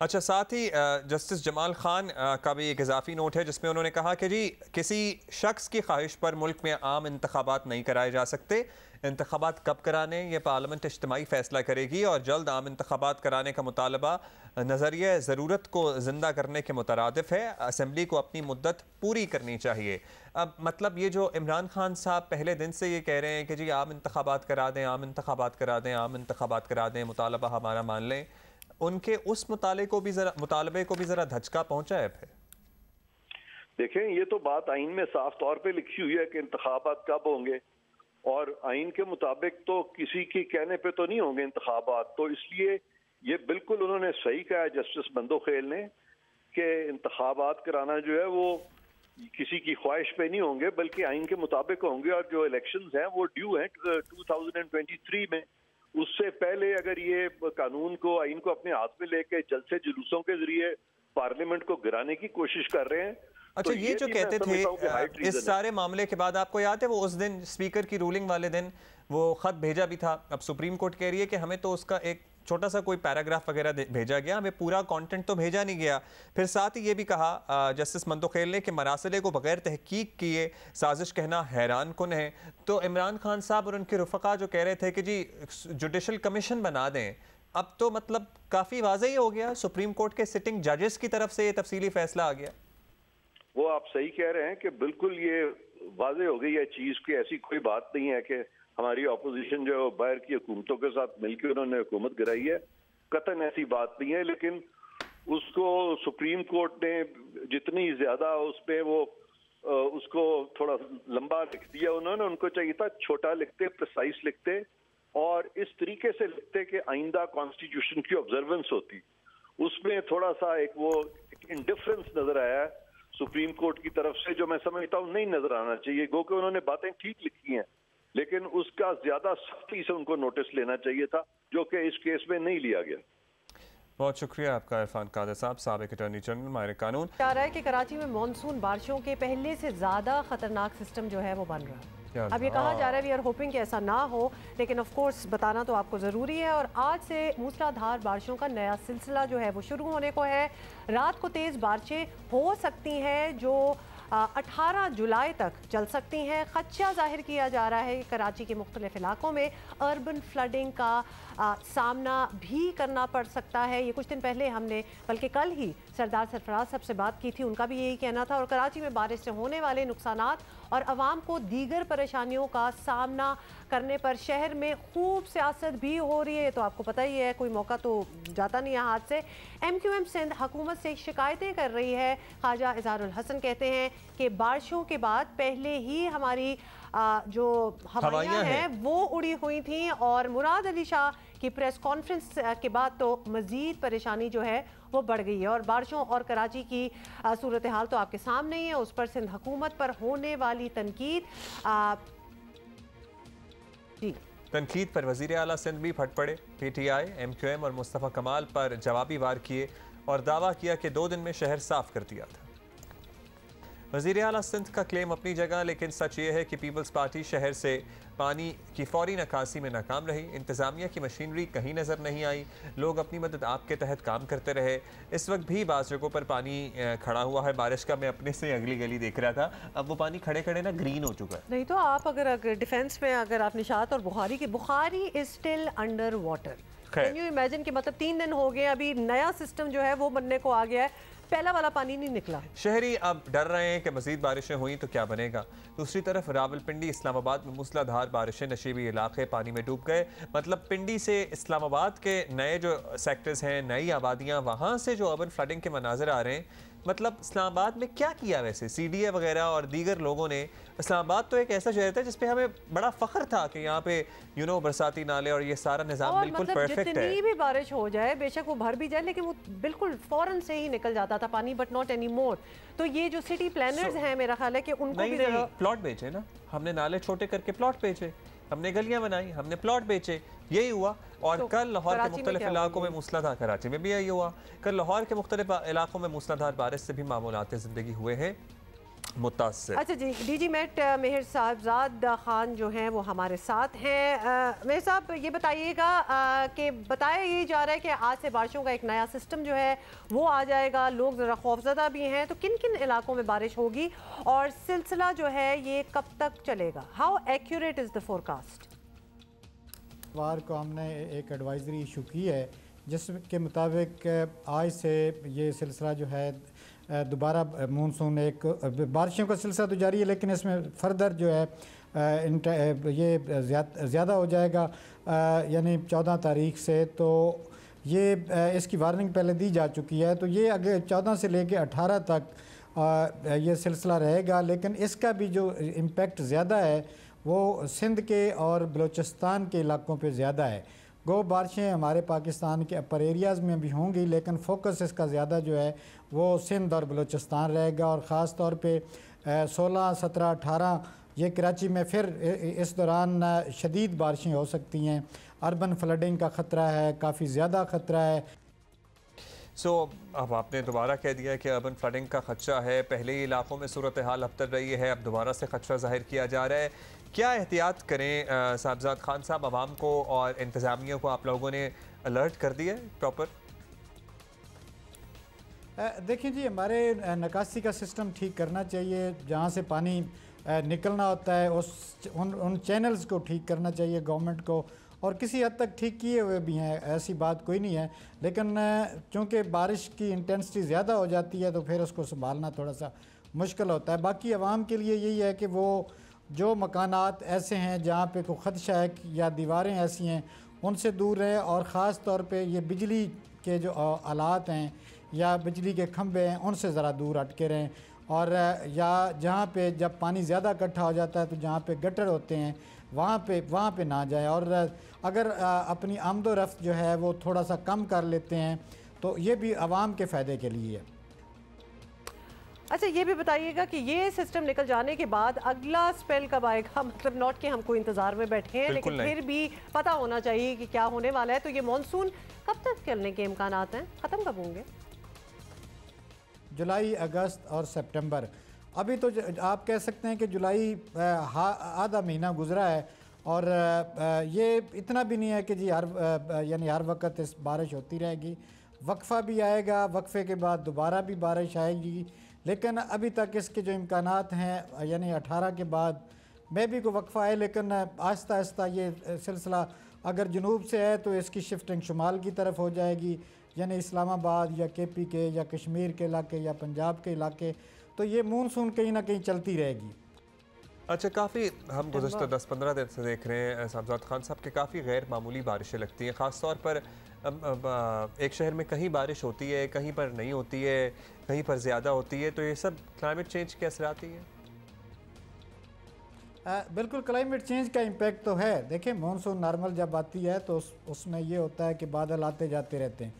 अच्छा, साथ ही जस्टिस जमाल खान का भी एक इजाफी नोट है जिसमें उन्होंने कहा कि जी किसी शख्स की ख्वाहिश पर मुल्क में आम इंतखाबात नहीं कराए जा सकते। इंतखाबात कब कराने ये पार्लियामेंट इज्तिमाई फैसला करेगी, और जल्द आम इंतखाबात कराने का मुतालबा नज़रिया ज़रूरत को ज़िंदा करने के मुतरादिफ है। असम्बली को अपनी मुद्दत पूरी करनी चाहिए। अब मतलब ये जो इमरान खान साहब पहले दिन से ये कह रहे हैं कि जी आम इंतखाबात करा दें, आम इंतखाबात करा दें, आम इंतखाबात करा दें, मुतालबा हमारा मान लें, उनके उस मुतालबे को भी जरा धचका पहुंचा है। फिर देखें, ये तो बात आइन में साफ तौर पे लिखी हुई है कि इंतखाबात कब होंगे, और आइन के मुताबिक तो किसी के कहने पे तो नहीं होंगे इंतखाबात। तो इसलिए ये बिल्कुल उन्होंने सही कहा जस्टिस बंदोखेल ने कि इंतखाबात कराना जो है वो किसी की ख्वाहिश पे नहीं होंगे, बल्कि आइन के मुताबिक होंगे। और जो इलेक्शंस हैं वो ड्यू हैं 2023 में। उससे पहले अगर ये कानून को, आइन को अपने हाथ में लेके जलसे जुलूसों के जरिए पार्लियामेंट को गिराने की कोशिश कर रहे हैं। अच्छा, तो ये जो कहते थे इस सारे मामले के बाद, आपको याद है वो उस दिन स्पीकर की रूलिंग वाले दिन वो खत भेजा भी था। अब सुप्रीम कोर्ट कह रही है कि हमें तो उसका एक छोटा सा कोई पैराग्राफ वगैरह भेजा गया, हमें पूरा कंटेंट तो भेजा नहीं गया। फिर साथ ही ये भी कहा जस्टिस मंतोखेल ने कि मरासले को बगैर तहकीक किए साजिश कहना हैरान कुन है। तो इमरान खान साहब और उनके रुफ़क़ा जो कह रहे थे कि जी जुडिशल कमीशन बना दें, अब तो मतलब काफ़ी वाज़ेह हो गया, सुप्रीम कोर्ट के सिटिंग जजेस की तरफ से ये तफसीली फैसला आ गया। वो आप सही कह रहे हैं कि बिल्कुल ये वाज़ेह हो गई है चीज़ की, ऐसी कोई बात नहीं है कि हमारी ऑपोजिशन जो बाहर की हुकूमतों के साथ मिलकर उन्होंने हुकूमत गिराई है, कतन ऐसी बात नहीं है। लेकिन उसको सुप्रीम कोर्ट ने जितनी ज्यादा उसमें वो उसको थोड़ा लंबा लिख दिया उन्होंने, उनको चाहिए था छोटा लिखते, प्रिसाइज लिखते और इस तरीके से लिखते कि आइंदा कॉन्स्टिट्यूशन की ऑब्जर्वेंस होती। उसमें थोड़ा सा एक वो इंडिफरेंस नजर आया है सुप्रीम कोर्ट की तरफ से, जो मैं समझता हूँ नहीं नजर आना चाहिए। गो कि उन्होंने बातें ठीक लिखी हैं लेकिन उसका ज्यादा सख्ती से उनको नोटिस लेना चाहिए था, जो कि इस केस में नहीं लिया गया। बहुत शुक्रिया आपका इरफान कादर साहब, साबिक अटॉर्नी जनरल माहिर कानून। जा रहा है कि कराची में मॉनसून बारिशों के पहले से ज्यादा खतरनाक सिस्टम जो है वो बन रहा है। अब ये कहा जा रहा है वी आर होपिंग कि ऐसा ना हो, लेकिन ऑफ कोर्स बताना तो आपको ज़रूरी है। और आज से मूसलाधार बारिशों का नया सिलसिला जो है वो शुरू होने को है। रात को तेज़ बारिशें हो सकती हैं जो 18 जुलाई तक चल सकती हैं। खदशा जाहिर किया जा रहा है कि कराची के मुख्तलिफ इलाकों में अर्बन फ्लडिंग का सामना भी करना पड़ सकता है। ये कुछ दिन पहले हमने, बल्कि कल ही सरदार सरफराज साहब से बात की थी, उनका भी यही कहना था। और कराची में बारिश से होने वाले नुकसानात और आवाम को दीगर परेशानियों का सामना करने पर शहर में खूब सियासत भी हो रही है। तो आपको पता ही है, कोई मौका तो जाता नहीं है हाथ से। MQM सिंध हुकूमत से शिकायतें कर रही है। ख्वाजा इज़हारुल हसन कहते हैं कि बारिशों के बाद पहले ही हमारी जो हवाइयाँ हैं वो उड़ी हुई थी और मुराद अली शाह की प्रेस कॉन्फ्रेंस के बाद तो मज़ीद परेशानी जो है वो बढ़ गई है। और बारिशों और कराची की सूरत हाल तो आपके सामने ही है। उस पर सिंध हुकूमत पर होने वाली तनकीद जी तनकीद पर वज़ीर आला सिंध भी फट पड़े। PTI, MQM और मुस्तफ़ा कमाल पर जवाबी वार किए और दावा किया कि 2 दिन में शहर साफ कर दिया था। वज़ीर आला सिंध का क्लेम अपनी जगह, लेकिन सच ये है कि पीपल्स पार्टी शहर से पानी की फौरी निकासी में नाकाम रही। इंतज़ामिया की मशीनरी कहीं नज़र नहीं आई। लोग अपनी मदद आपके तहत काम करते रहे। इस वक्त भी बाज़ जगहों पर पानी खड़ा हुआ है बारिश का। मैं अपने से अगली गली देख रहा था, अब वो पानी खड़े खड़े ना ग्रीन हो चुका है। नहीं तो आप अगर डिफेंस में अगर आप निशात और Bukhari is still under water. Can you imagine कि मतलब 3 दिन हो गए, अभी नया सिस्टम जो है वो बनने को आ गया है, पहला वाला पानी नहीं निकला। शहरी अब डर रहे हैं कि मजीद बारिशें हुई तो क्या बनेगा। दूसरी तरफ रावलपिंडी इस्लामाबाद में मूसलाधार बारिशें, नशीबी इलाके पानी में डूब गए। मतलब पिंडी से इस्लामाबाद के नए जो सेक्टर्स हैं, नई आबादियां, वहाँ से जो अर्बन फ्लडिंग के मनाजर आ रहे हैं। मतलब इस्लामाबाद में क्या किया वैसे CDA वगैरह और दीगर लोगों ने। इस्लामाबाद तो एक ऐसा शहर था जिस पे हमें बड़ा फख्र था कि यहाँ पे बरसाती नाले और ये सारा निज़ाम बिल्कुल मतलब परफेक्ट है। जितनी भी बारिश हो जाए, बेशक वो भर भी जाए, लेकिन वो बिल्कुल फौरन से ही निकल जाता था पानी, बट नॉट एनी मोर। तो ये जो सिटी प्लानर्स हैं, मेरा ख्याल है कि उनको भी प्लॉट बेचे ना, हमने नाले छोटे करके प्लॉट बेचे, हमने गलियां बनाई, हमने प्लॉट बेचे, यही हुआ। और तो कल लाहौर के मुख्तलिफ इलाकों में मूसलाधार, कराची में भी यही हुआ। कल लाहौर के मुख्तलिफ इलाकों में मूसलाधार बारिश से भी मामूलात ज़िंदगी हुए हैं मुतासिर। अच्छा जी, DG मेट मेहर साहबजाद खान जो हैं वो हमारे साथ हैं। मेहर साहब, ये बताइएगा कि बताया ये जा रहा है कि आज से बारिशों का एक नया सिस्टम जो है वो आ जाएगा, लोग ज़रा खौफज़दा भी हैं, तो किन किन इलाकों में बारिश होगी और सिलसिला जो है ये कब तक चलेगा? How accurate is the forecast? वार को हमने एक एडवाइजरी इशू की है जिसके मुताबिक आज से ये सिलसिला जो है दोबारा मानसून, एक बारिशों का सिलसिला तो जारी है लेकिन इसमें फर्दर जो है ये ज़्यादा हो जाएगा, यानी 14 तारीख से। तो ये इसकी वार्निंग पहले दी जा चुकी है। तो ये अगर 14 से लेके 18 तक ये सिलसिला रहेगा, लेकिन इसका भी जो इम्पेक्ट ज़्यादा है वो सिंध के और बलूचिस्तान के इलाकों पे ज़्यादा है। गो बारिशें हमारे पाकिस्तान के अपर एरियाज़ में भी होंगी, लेकिन फोकस इसका ज़्यादा जो है वो सिंध और बलूचिस्तान रहेगा। और ख़ास तौर पे 16, 17, 18 ये कराची में फिर इस दौरान शदीद बारिशें हो सकती हैं। अर्बन फ्लडिंग का ख़तरा है, काफ़ी ज़्यादा ख़तरा है। अब आपने दोबारा कह दिया कि अर्बन फ्लडिंग का खदशा है। पहले ही इलाकों में सूरत हाल अबतर रही है, अब दोबारा से खदशा ज़ाहिर किया जा रहा है। क्या एहतियात करें साहबजाद खान साहब, आवाम को और इंतज़ामिया को आप लोगों ने अलर्ट कर दिया है प्रॉपर? देखिए जी, हमारे निकासी का सिस्टम ठीक करना चाहिए। जहाँ से पानी निकलना होता है उन चैनल्स को ठीक करना चाहिए गवर्नमेंट को, और किसी हद तक ठीक किए हुए भी हैं, ऐसी बात कोई नहीं है। लेकिन चूँकि बारिश की इंटेंसिटी ज़्यादा हो जाती है तो फिर उसको संभालना थोड़ा सा मुश्किल होता है। बाकी आवाम के लिए यही है कि वो जो मकानात ऐसे हैं जहाँ पे कोई ख़दशा है या दीवारें ऐसी हैं उनसे दूर रहें, और ख़ास तौर पे ये बिजली के जो आलात हैं या बिजली के खंभे हैं उनसे ज़रा दूर हटके रहें। और या जहाँ पे जब पानी ज़्यादा इकट्ठा हो जाता है तो जहाँ पे गटर होते हैं वहाँ पे ना जाएं। और अगर अपनी आमदोरफ्त जो है वो थोड़ा सा कम कर लेते हैं तो ये भी आवाम के फ़ायदे के लिए है। अच्छा, ये भी बताइएगा कि ये सिस्टम निकल जाने के बाद अगला स्पेल कब आएगा? मतलब नॉट कि हम कोई इंतज़ार में बैठे हैं, लेकिन फिर भी पता होना चाहिए कि क्या होने वाला है। तो ये मानसून कब तक चलने के इम्कान हैं? ख़त्म कब होंगे? जुलाई, अगस्त और सितंबर। अभी तो आप कह सकते हैं कि जुलाई आधा महीना गुजरा है, और ये इतना भी नहीं है कि जी यानी हर वक्त इस बारिश होती रहेगी। वक्फा भी आएगा, वक्फे के बाद दोबारा भी बारिश आएगी, लेकिन अभी तक इसके जो इम्कानात हैं यानी 18 के बाद में भी कोई वक्फा है, लेकिन आहिस्ता आहिस्ता ये सिलसिला अगर जनूब से है तो इसकी शिफ्टिंग शुमाल की तरफ हो जाएगी, यानी इस्लामाबाद या KP के या कश्मीर के इलाके या पंजाब के इलाके, तो ये मानसून कहीं ना कहीं चलती रहेगी। अच्छा, काफ़ी हम गुज़श्ता 10-15 दिन से देख रहे हैं साहबजाद खान साहब के काफ़ी गैर मामूली बारिशें लगती हैं, ख़ास तौर पर एक शहर में कहीं बारिश होती है, कहीं पर नहीं होती है, कहीं पर ज़्यादा होती है। तो ये सब क्लाइमेट चेंज के असरात ही है? बिल्कुल, क्लाइमेट चेंज का इम्पैक्ट तो है। देखिए, मानसून नॉर्मल जब आती है तो उसमें ये होता है कि बादल आते जाते रहते हैं,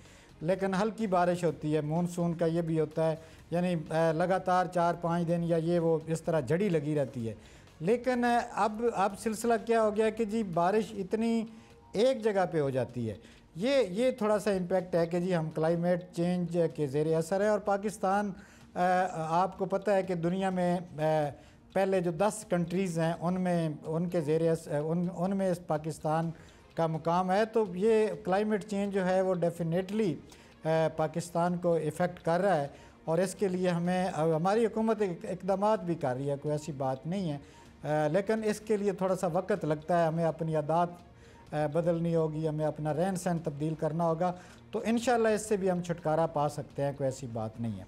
लेकिन हल्की बारिश होती है। मानसून का ये भी होता है, यानी लगातार 4-5 दिन या ये वो इस तरह झड़ी लगी रहती है। लेकिन अब सिलसिला क्या हो गया कि जी बारिश इतनी एक जगह पे हो जाती है। ये थोड़ा सा इम्पैक्ट है कि जी हम क्लाइमेट चेंज के ज़ेरे असर है। और पाकिस्तान, आपको पता है कि दुनिया में पहले जो 10 कंट्रीज़ हैं उनमें उनके ज़ेरे उनमें पाकिस्तान का मुकाम है। तो ये क्लाइमेट चेंज जो है वो डेफिनेटली पाकिस्तान को इफ़ेक्ट कर रहा है, और इसके लिए हमारी हुकूमत इक़दाम भी कर रही है, कोई ऐसी बात नहीं है। लेकिन इसके लिए थोड़ा सा वक्त लगता है, हमें अपनी आदत बदलनी होगी, हमें अपना रहन सहन तब्दील करना होगा, तो इंशाल्लाह इससे भी हम छुटकारा पा सकते हैं, कोई ऐसी बात नहीं है।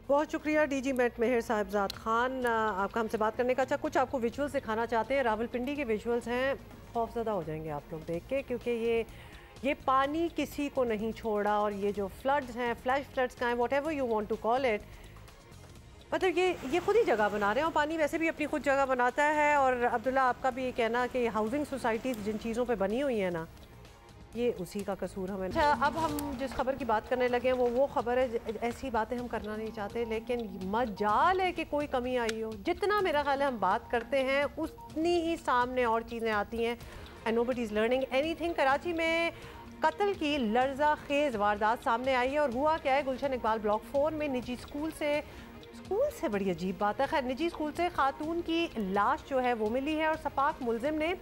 बहुत शुक्रिया DG मेट मेहर साहिबजाद खान, आपका हमसे बात करने का। अच्छा, कुछ आपको विजुअल्स दिखाना चाहते हैं। रावलपिंडी के विजुअल्स हैं, खौफजदा हो जाएंगे आप लोग देख के, क्योंकि ये पानी किसी को नहीं छोड़ा। और ये जो फ्लड्स हैं, फ्लैश फ्लड्स का है, whatever you want to call it, मतलब ये खुद ही जगह बना रहे हैं, और पानी वैसे भी अपनी खुद जगह बनाता है। और अब्दुल्ला, आपका भी ये कहना कि हाउसिंग सोसाइटीज़ जिन चीज़ों पे बनी हुई हैं ना, ये उसी का कसूर हमें। अच्छा, अब हम जिस खबर की बात करने लगे हैं वो खबर है, ऐसी बातें हम करना नहीं चाहते, लेकिन मजाल है कि कोई कमी आई हो। जितना मेरा ख्याल है हम बात करते हैं उतनी ही सामने और चीज़ें आती हैं, and nobody is learning anything. Karachi में कत्ल की लर्जा खेज वारदात सामने आई है, और हुआ क्या है, गुलशन इकबाल ब्लॉक 4 में निजी स्कूल से बड़ी अजीब बात है, खैर निजी स्कूल से खातून की लाश जो है वो मिली है, और सपाक मुलजिम ने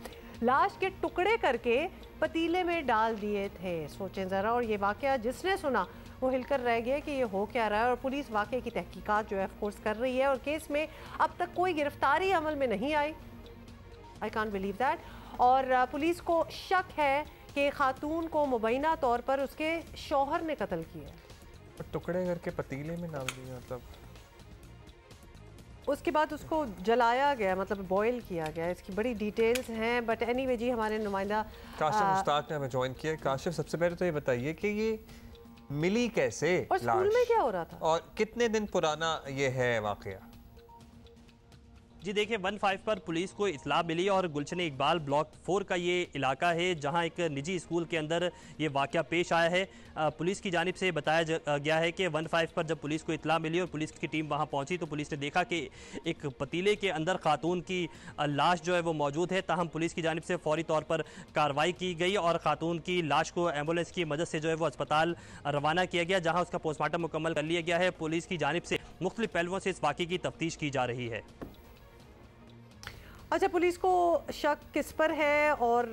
लाश के टुकड़े करके पतीले में डाल दिए थे। सोचें ज़रा, और ये वाक़या जिसने सुना वो हिलकर रह गया कि ये हो क्या रहा है। और पुलिस वाक़े की तहकीकात जो है ऑफकोर्स कर रही है, और केस में अब तक कोई गिरफ्तारी अमल में नहीं आई। I can't believe that. और पुलिस को शक है कि खातून को मुबैना तौर पर उसके शौहर ने कत्ल किया। टुकड़े करके पतीले में डाल दिया, मतलब उसके बाद उसको जलाया गया, मतलब बॉयल किया गया। इसकी बड़ी डिटेल्स हैं, बट एनीवे जी, हमारे नुमाइंदा काशिफ मुश्ताक ने हमें ज्वाइन किया। काशिफ, सबसे पहले तो ये बताइए कि ये मिली कैसे, और स्कूल में क्या हो रहा था, और कितने दिन पुराना ये है वाकया? जी देखिए, 15 पर पुलिस को इतला मिली, और गुलशन इकबाल ब्लॉक 4 का ये इलाका है जहां एक निजी स्कूल के अंदर ये वाकया पेश आया है। पुलिस की जानिब से बताया गया है कि 15 पर जब पुलिस को इतला मिली और पुलिस की टीम वहां पहुंची तो पुलिस ने देखा कि एक पतीले के अंदर खातून की लाश जो है वो मौजूद है। ताहम पुलिस की जानिब से फौरी तौर पर कार्रवाई की गई, और खातून की लाश को एम्बुलेंस की मदद से जो है वो अस्पताल रवाना किया गया, जहाँ उसका पोस्टमार्टम मुकम्मल कर लिया गया है। पुलिस की जानिब से मुख्तलिफ पहलुओं से इस वाक़े की तफ्तीश की जा रही है। अच्छा, पुलिस को शक किस पर है और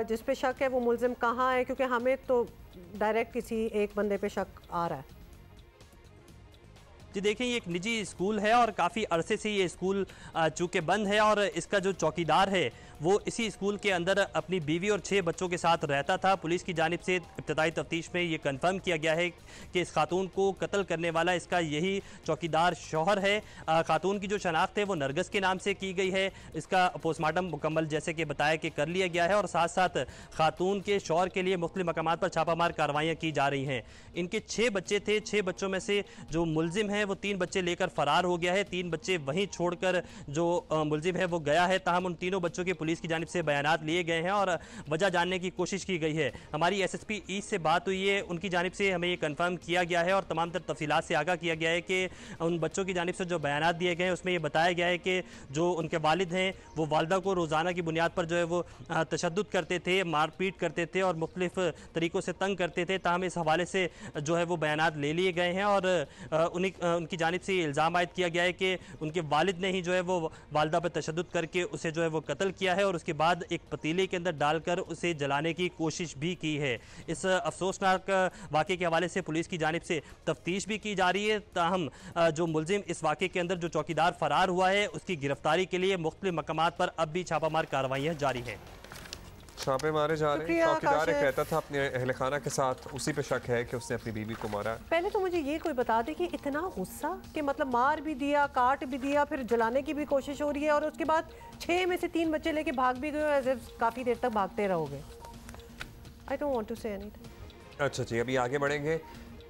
जिस पे शक है वो मुलजिम कहाँ है? क्योंकि हमें तो डायरेक्ट किसी एक बंदे पे शक आ रहा है। जी देखिए, ये एक निजी स्कूल है और काफ़ी अरसे से ये स्कूल चूँकि बंद है और इसका जो चौकीदार है वो इसी स्कूल के अंदर अपनी बीवी और 6 बच्चों के साथ रहता था। पुलिस की जानिब से इब्तदाई तफ्तीश में ये कंफर्म किया गया है कि इस खातून को कत्ल करने वाला इसका यही चौकीदार शौहर है। खातून की जो शनाख्त है वो नरगस के नाम से की गई है। इसका पोस्टमार्टम मुकम्मल जैसे कि बताया कि कर लिया गया है और साथ साथ खातून के शौहर के लिए मुख्तलिफ मकामात पर छापामार कार्रवाइयाँ की जा रही हैं। इनके 6 बच्चे थे। 6 बच्चों में से जो मुलजिम है वो 3 बच्चे लेकर फरार हो गया है। 3 बच्चे वहीं छोड़कर जो मुलजिम है वो गया है। ताहम उन तीनों बच्चों के पुलिस की जानिब से बयानात लिए गए हैं और वजह जानने की कोशिश की गई है। हमारी SSP ईस्ट से बात हुई है, उनकी जानिब से हमें ये कंफर्म किया गया है और तमाम तर तफसीलात से आगाह किया गया है कि उन बच्चों की जानिब से जो बयानात दिए गए हैं उसमें ये बताया गया है कि जो उनके वालिद हैं वो वालदा को रोज़ाना की बुनियाद पर जो है वो तशद्दुद करते थे, मारपीट करते थे और मुख्तलिफ तरीक़ों से तंग करते थे। ताहम इस हवाले से जो है वो बयानात ले लिए गए हैं और उनकी जानिब से ये इल्ज़ाम आयद किया गया है कि उनके वालिद ने ही जो है वो वालदा पर तशद्दुद करके उसे जो है वो कत्ल किया है और उसके बाद एक पतीले के अंदर डालकर उसे जलाने की कोशिश भी की है। इस अफसोसनाक वाक़े के हवाले से पुलिस की जानिब से तफ्तीश भी की जा रही है। ताहम जो मुलजिम इस वाक़े के अंदर जो चौकीदार फरार हुआ है उसकी गिरफ्तारी के लिए मुख्तलिफ मकामात पर अब भी छापामार कार्रवाइयाँ जारी हैं। छापे मारे जा रहे हैं। चौकीदार एक रहता था अपने अहले खाना के साथ, उसी पे शक है कि उसने अपनी बीवी को मारा। पहले तो मुझे ये कोई बता दे कि इतना गुस्सा कि मतलब मार भी दिया, काट भी दिया, फिर जलाने की भी कोशिश हो रही है और उसके बाद 6 में से 3 बच्चे लेके भाग भी गए और काफ़ी देर तक भागते रहोगे। I don't want to say anything. अच्छा जी, अभी आगे बढ़ेंगे।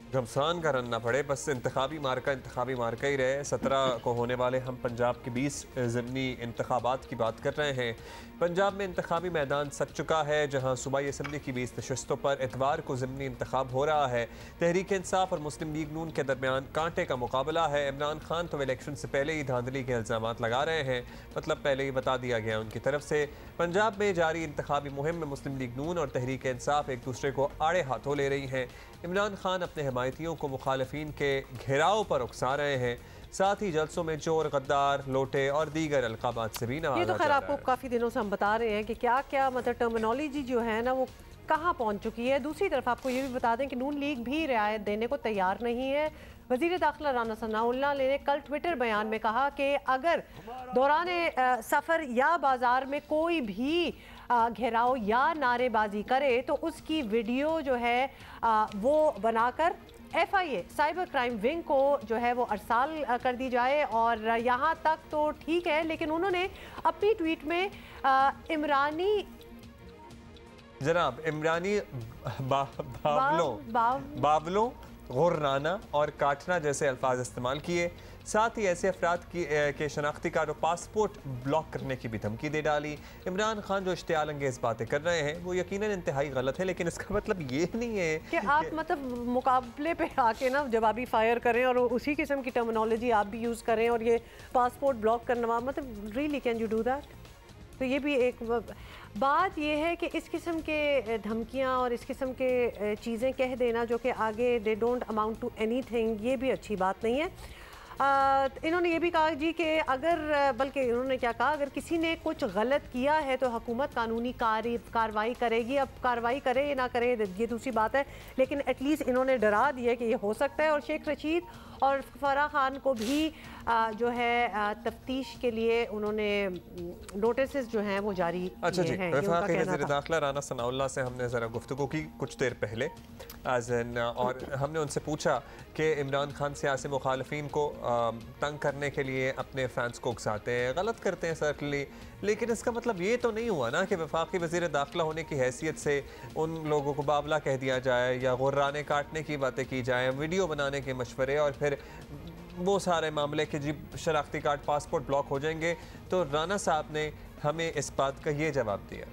घमसान का रन ना पड़े, बस इंतखाबी मार्का ही रहे। 17 को होने वाले हम पंजाब के 20 ज़िमनी इंतखाबात की बात कर रहे हैं। पंजाब में इंतखाबी मैदान सज चुका है, जहां सूबाई असम्बली की 20 नशस्तों पर इतवार को ज़िमनी इंतखाब हो रहा है। तहरीक इंसाफ और मुस्लिम लीग नून के दरमियान कांटे का मुकाबला है। इमरान खान तो इलेक्शन से पहले ही धांधली के इल्ज़ामात लगा रहे हैं, मतलब पहले ही बता दिया गया उनकी तरफ से। पंजाब में जारी इंतखाबी मुहिम में मुस्लिम लीग नून और तहरीक इंसाफ एक दूसरे को आड़े हाथों ले रही हैं। इमरान खान अपने हमायतियों को मुखालिफिन के घेराव पर उकसा रहे हैं, साथ ही जलसों में चोर, गद्दार, लोटे और दीगर अलकाबात से भी नवाजा ये तो खैर जा आपको रहा है। काफ़ी दिनों से हम बता रहे हैं कि क्या क्या मतलब टर्मिनोलॉजी जो है ना वो कहाँ पहुँच चुकी है। दूसरी तरफ आपको ये भी बता दें कि नून लीग भी रियायत देने को तैयार नहीं है। वज़ीर दाखिला राना सनाउल्लाह ने कल ट्विटर बयान में कहा कि अगर दौरान सफ़र या बाज़ार में कोई भी घेराव या नारेबाजी करे तो उसकी वीडियो जो है वो बनाकर FIA साइबर क्राइम विंग को जो है वो अरसाल कर दी जाए। और यहाँ तक तो ठीक है, लेकिन उन्होंने अपनी ट्वीट में इमरानी बावलों, गुर्राना और काटना जैसे अल्फाज इस्तेमाल किए। साथ ही ऐसे अफराद के शनाख्ती कार्ड और पासपोर्ट ब्लॉक करने की भी धमकी दे डाली। इमरान खान जो इश्तियाल अंगेज़ बातें कर रहे हैं वो यकीनन इंतहाई गलत है, लेकिन इसका मतलब ये नहीं है कि आप मतलब मुकाबले पे आके ना जवाबी फायर करें और उसी किस्म की टर्मिनोलॉजी आप भी यूज़ करें और ये पासपोर्ट ब्लॉक करना, मतलब really can you do that? तो ये भी एक बात ये है कि इस किस्म के धमकियाँ और इस किस्म के चीज़ें कह देना जो कि आगे they don't amount to anything, ये भी अच्छी बात नहीं है। इन्होंने ये भी कहा जी कि अगर, बल्कि इन्होंने क्या कहा, अगर किसी ने कुछ गलत किया है तो हुकूमत कानूनी कार्रवाई करेगी। अब कार्रवाई करे या ना करे ये दूसरी बात है, लेकिन एटलीस्ट इन्होंने डरा दिया कि ये हो सकता है। और शेख रशीद और फराह खान को भी जो है तफ्तीश के लिए उन्होंने नोटिस जो हैं वो जारी किए हैं। वफाकी वज़ीर दाखिला राना सनाउल्लाह से हमने ज़रा गुफ्तगू की कुछ देर पहले और हमने उनसे पूछा कि इमरान खान सियासी मुखालिफिन को तंग करने के लिए अपने फैंस को उकसाते हैं, गलत करते हैं सर्कली, लेकिन इसका मतलब ये तो नहीं हुआ ना कि वफाकी वज़ीर दाखिला होने की हैसियत से उन लोगों को बावला कह दिया जाए या गुर्राने काटने की बातें की जाए, वीडियो बनाने के मशवरे और फिर वो सारे मामले के जी शनाख्ती कार्ड, पासपोर्ट ब्लॉक हो जाएंगे। तो राना साहब ने हमें इस बात का ये जवाब दिया।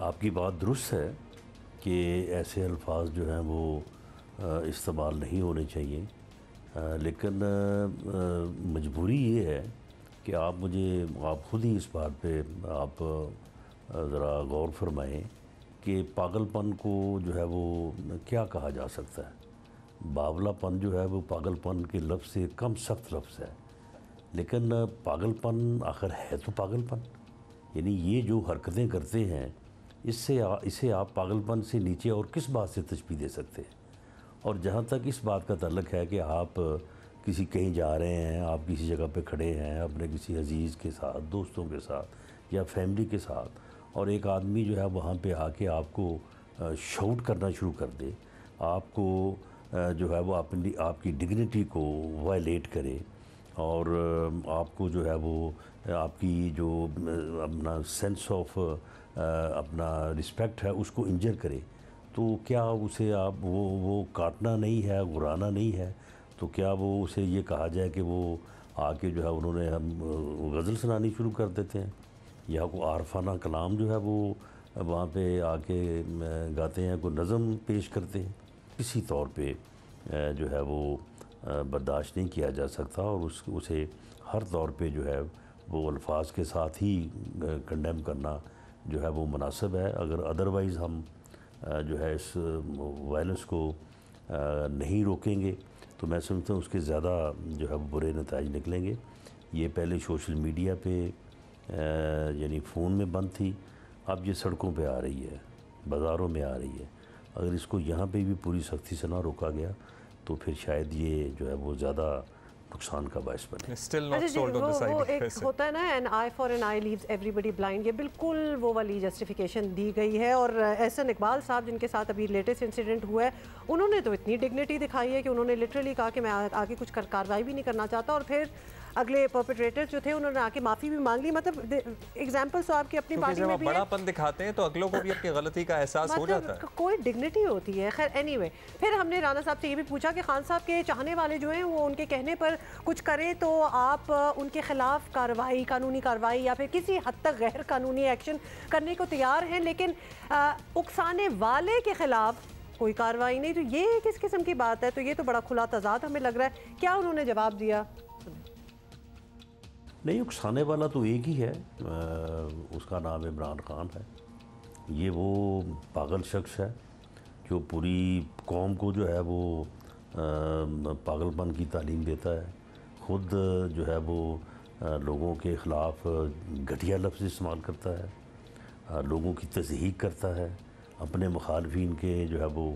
आपकी बात दुरुस्त है कि ऐसे अल्फाज जो हैं वो इस्तेमाल नहीं होने चाहिए, लेकिन मजबूरी ये है कि आप ख़ुद ही इस बात पे आप ज़रा गौर फरमाएं कि पागलपन को जो है वो क्या कहा जा सकता है। बावलापन जो है वो पागलपन के लफ्ज़ से कम सख्त लफ्ज़ है। लेकिन पागलपन आखिर है तो पागलपन, यानी ये जो हरकतें करते हैं इसे आप पागलपन से नीचे और किस बात से तशबीह दे सकते हैं। और जहाँ तक इस बात का ताल्लुक है कि आप किसी कहीं जा रहे हैं, आप किसी जगह पे खड़े हैं अपने किसी अजीज़ के साथ, दोस्तों के साथ या फैमिली के साथ, और एक आदमी जो है वहाँ पे आके आपको शाउट करना शुरू कर दे, आपको जो है वो आपकी डिग्निटी को वायलेट करे और आपको जो है वो आपकी जो अपना सेंस ऑफ अपना रिस्पेक्ट है उसको इंजर करे, तो क्या उसे आप वो काटना नहीं है, गुराना नहीं है, तो क्या वो उसे ये कहा जाए कि वो आके जो है उन्होंने हम गज़ल सुनानी शुरू कर देते हैं या कोई आरफाना कलाम जो है वो वहाँ पे आके गाते हैं, कोई नज़म पेश करते हैं। किसी तौर पे जो है वो बर्दाश्त नहीं किया जा सकता और उसे हर तौर पे जो है वो अल्फाज के साथ ही कंडेम करना जो है वो मुनासिब है। अगर अदरवाइज़ हम जो है इस वायलेंस को नहीं रोकेंगे तो मैं समझता हूँ उसके ज़्यादा जो है बुरे नताइज निकलेंगे। ये पहले सोशल मीडिया पे यानी फ़ोन में बंद थी, अब ये सड़कों पे आ रही है, बाज़ारों में आ रही है। अगर इसको यहाँ पे भी पूरी सख्ती से ना रोका गया तो फिर शायद ये जो है वो ज़्यादा नुकसान का बायस बने। Still not sold on the side वो एक होता है ना, an eye for an eye leaves everybody blind, ये बिल्कुल वो वाली जस्टिफिकेशन दी गई है। और एहसन इकबाल साहब जिनके साथ अभी लेटेस्ट इंसिडेंट हुआ है, उन्होंने तो इतनी डिग्निटी दिखाई है कि उन्होंने लिटरली कहा कि मैं आगे कुछ कार्रवाई भी नहीं करना चाहता, और फिर अगले परपेट्रेटर जो थे उन्होंने आके माफ़ी भी मांग ली। मतलब एग्जाम्पल्स तो आपकी अपनी पार्टी में भी बड़ापन दिखाते हैं तो अगलों को भी अपनी गलती का एहसास हो जाता है, कोई डिग्निटी होती है। खैर एनीवे, फिर हमने राना साहब से ये भी पूछा कि खान साहब के चाहने वाले जो हैं वो उनके कहने पर कुछ करें तो आप उनके खिलाफ कार्रवाई, कानूनी कार्रवाई या फिर किसी हद तक गैर कानूनी एक्शन करने को तैयार हैं, लेकिन उकसाने वाले के खिलाफ कोई कार्रवाई नहीं। तो ये किस किस्म की बात है? तो ये तो बड़ा खुला तजाद हमें लग रहा है। क्या उन्होंने जवाब दिया? नहीं, उकसाने वाला तो एक ही है, उसका नाम इमरान खान है। ये वो पागल शख्स है जो पूरी कौम को जो है वो पागलपन की तालीम देता है, ख़ुद जो है वो लोगों के ख़िलाफ़ घटिया लफ्ज़ इस्तेमाल करता है, लोगों की तज़हीक करता है, अपने मुखालफिन के जो है वो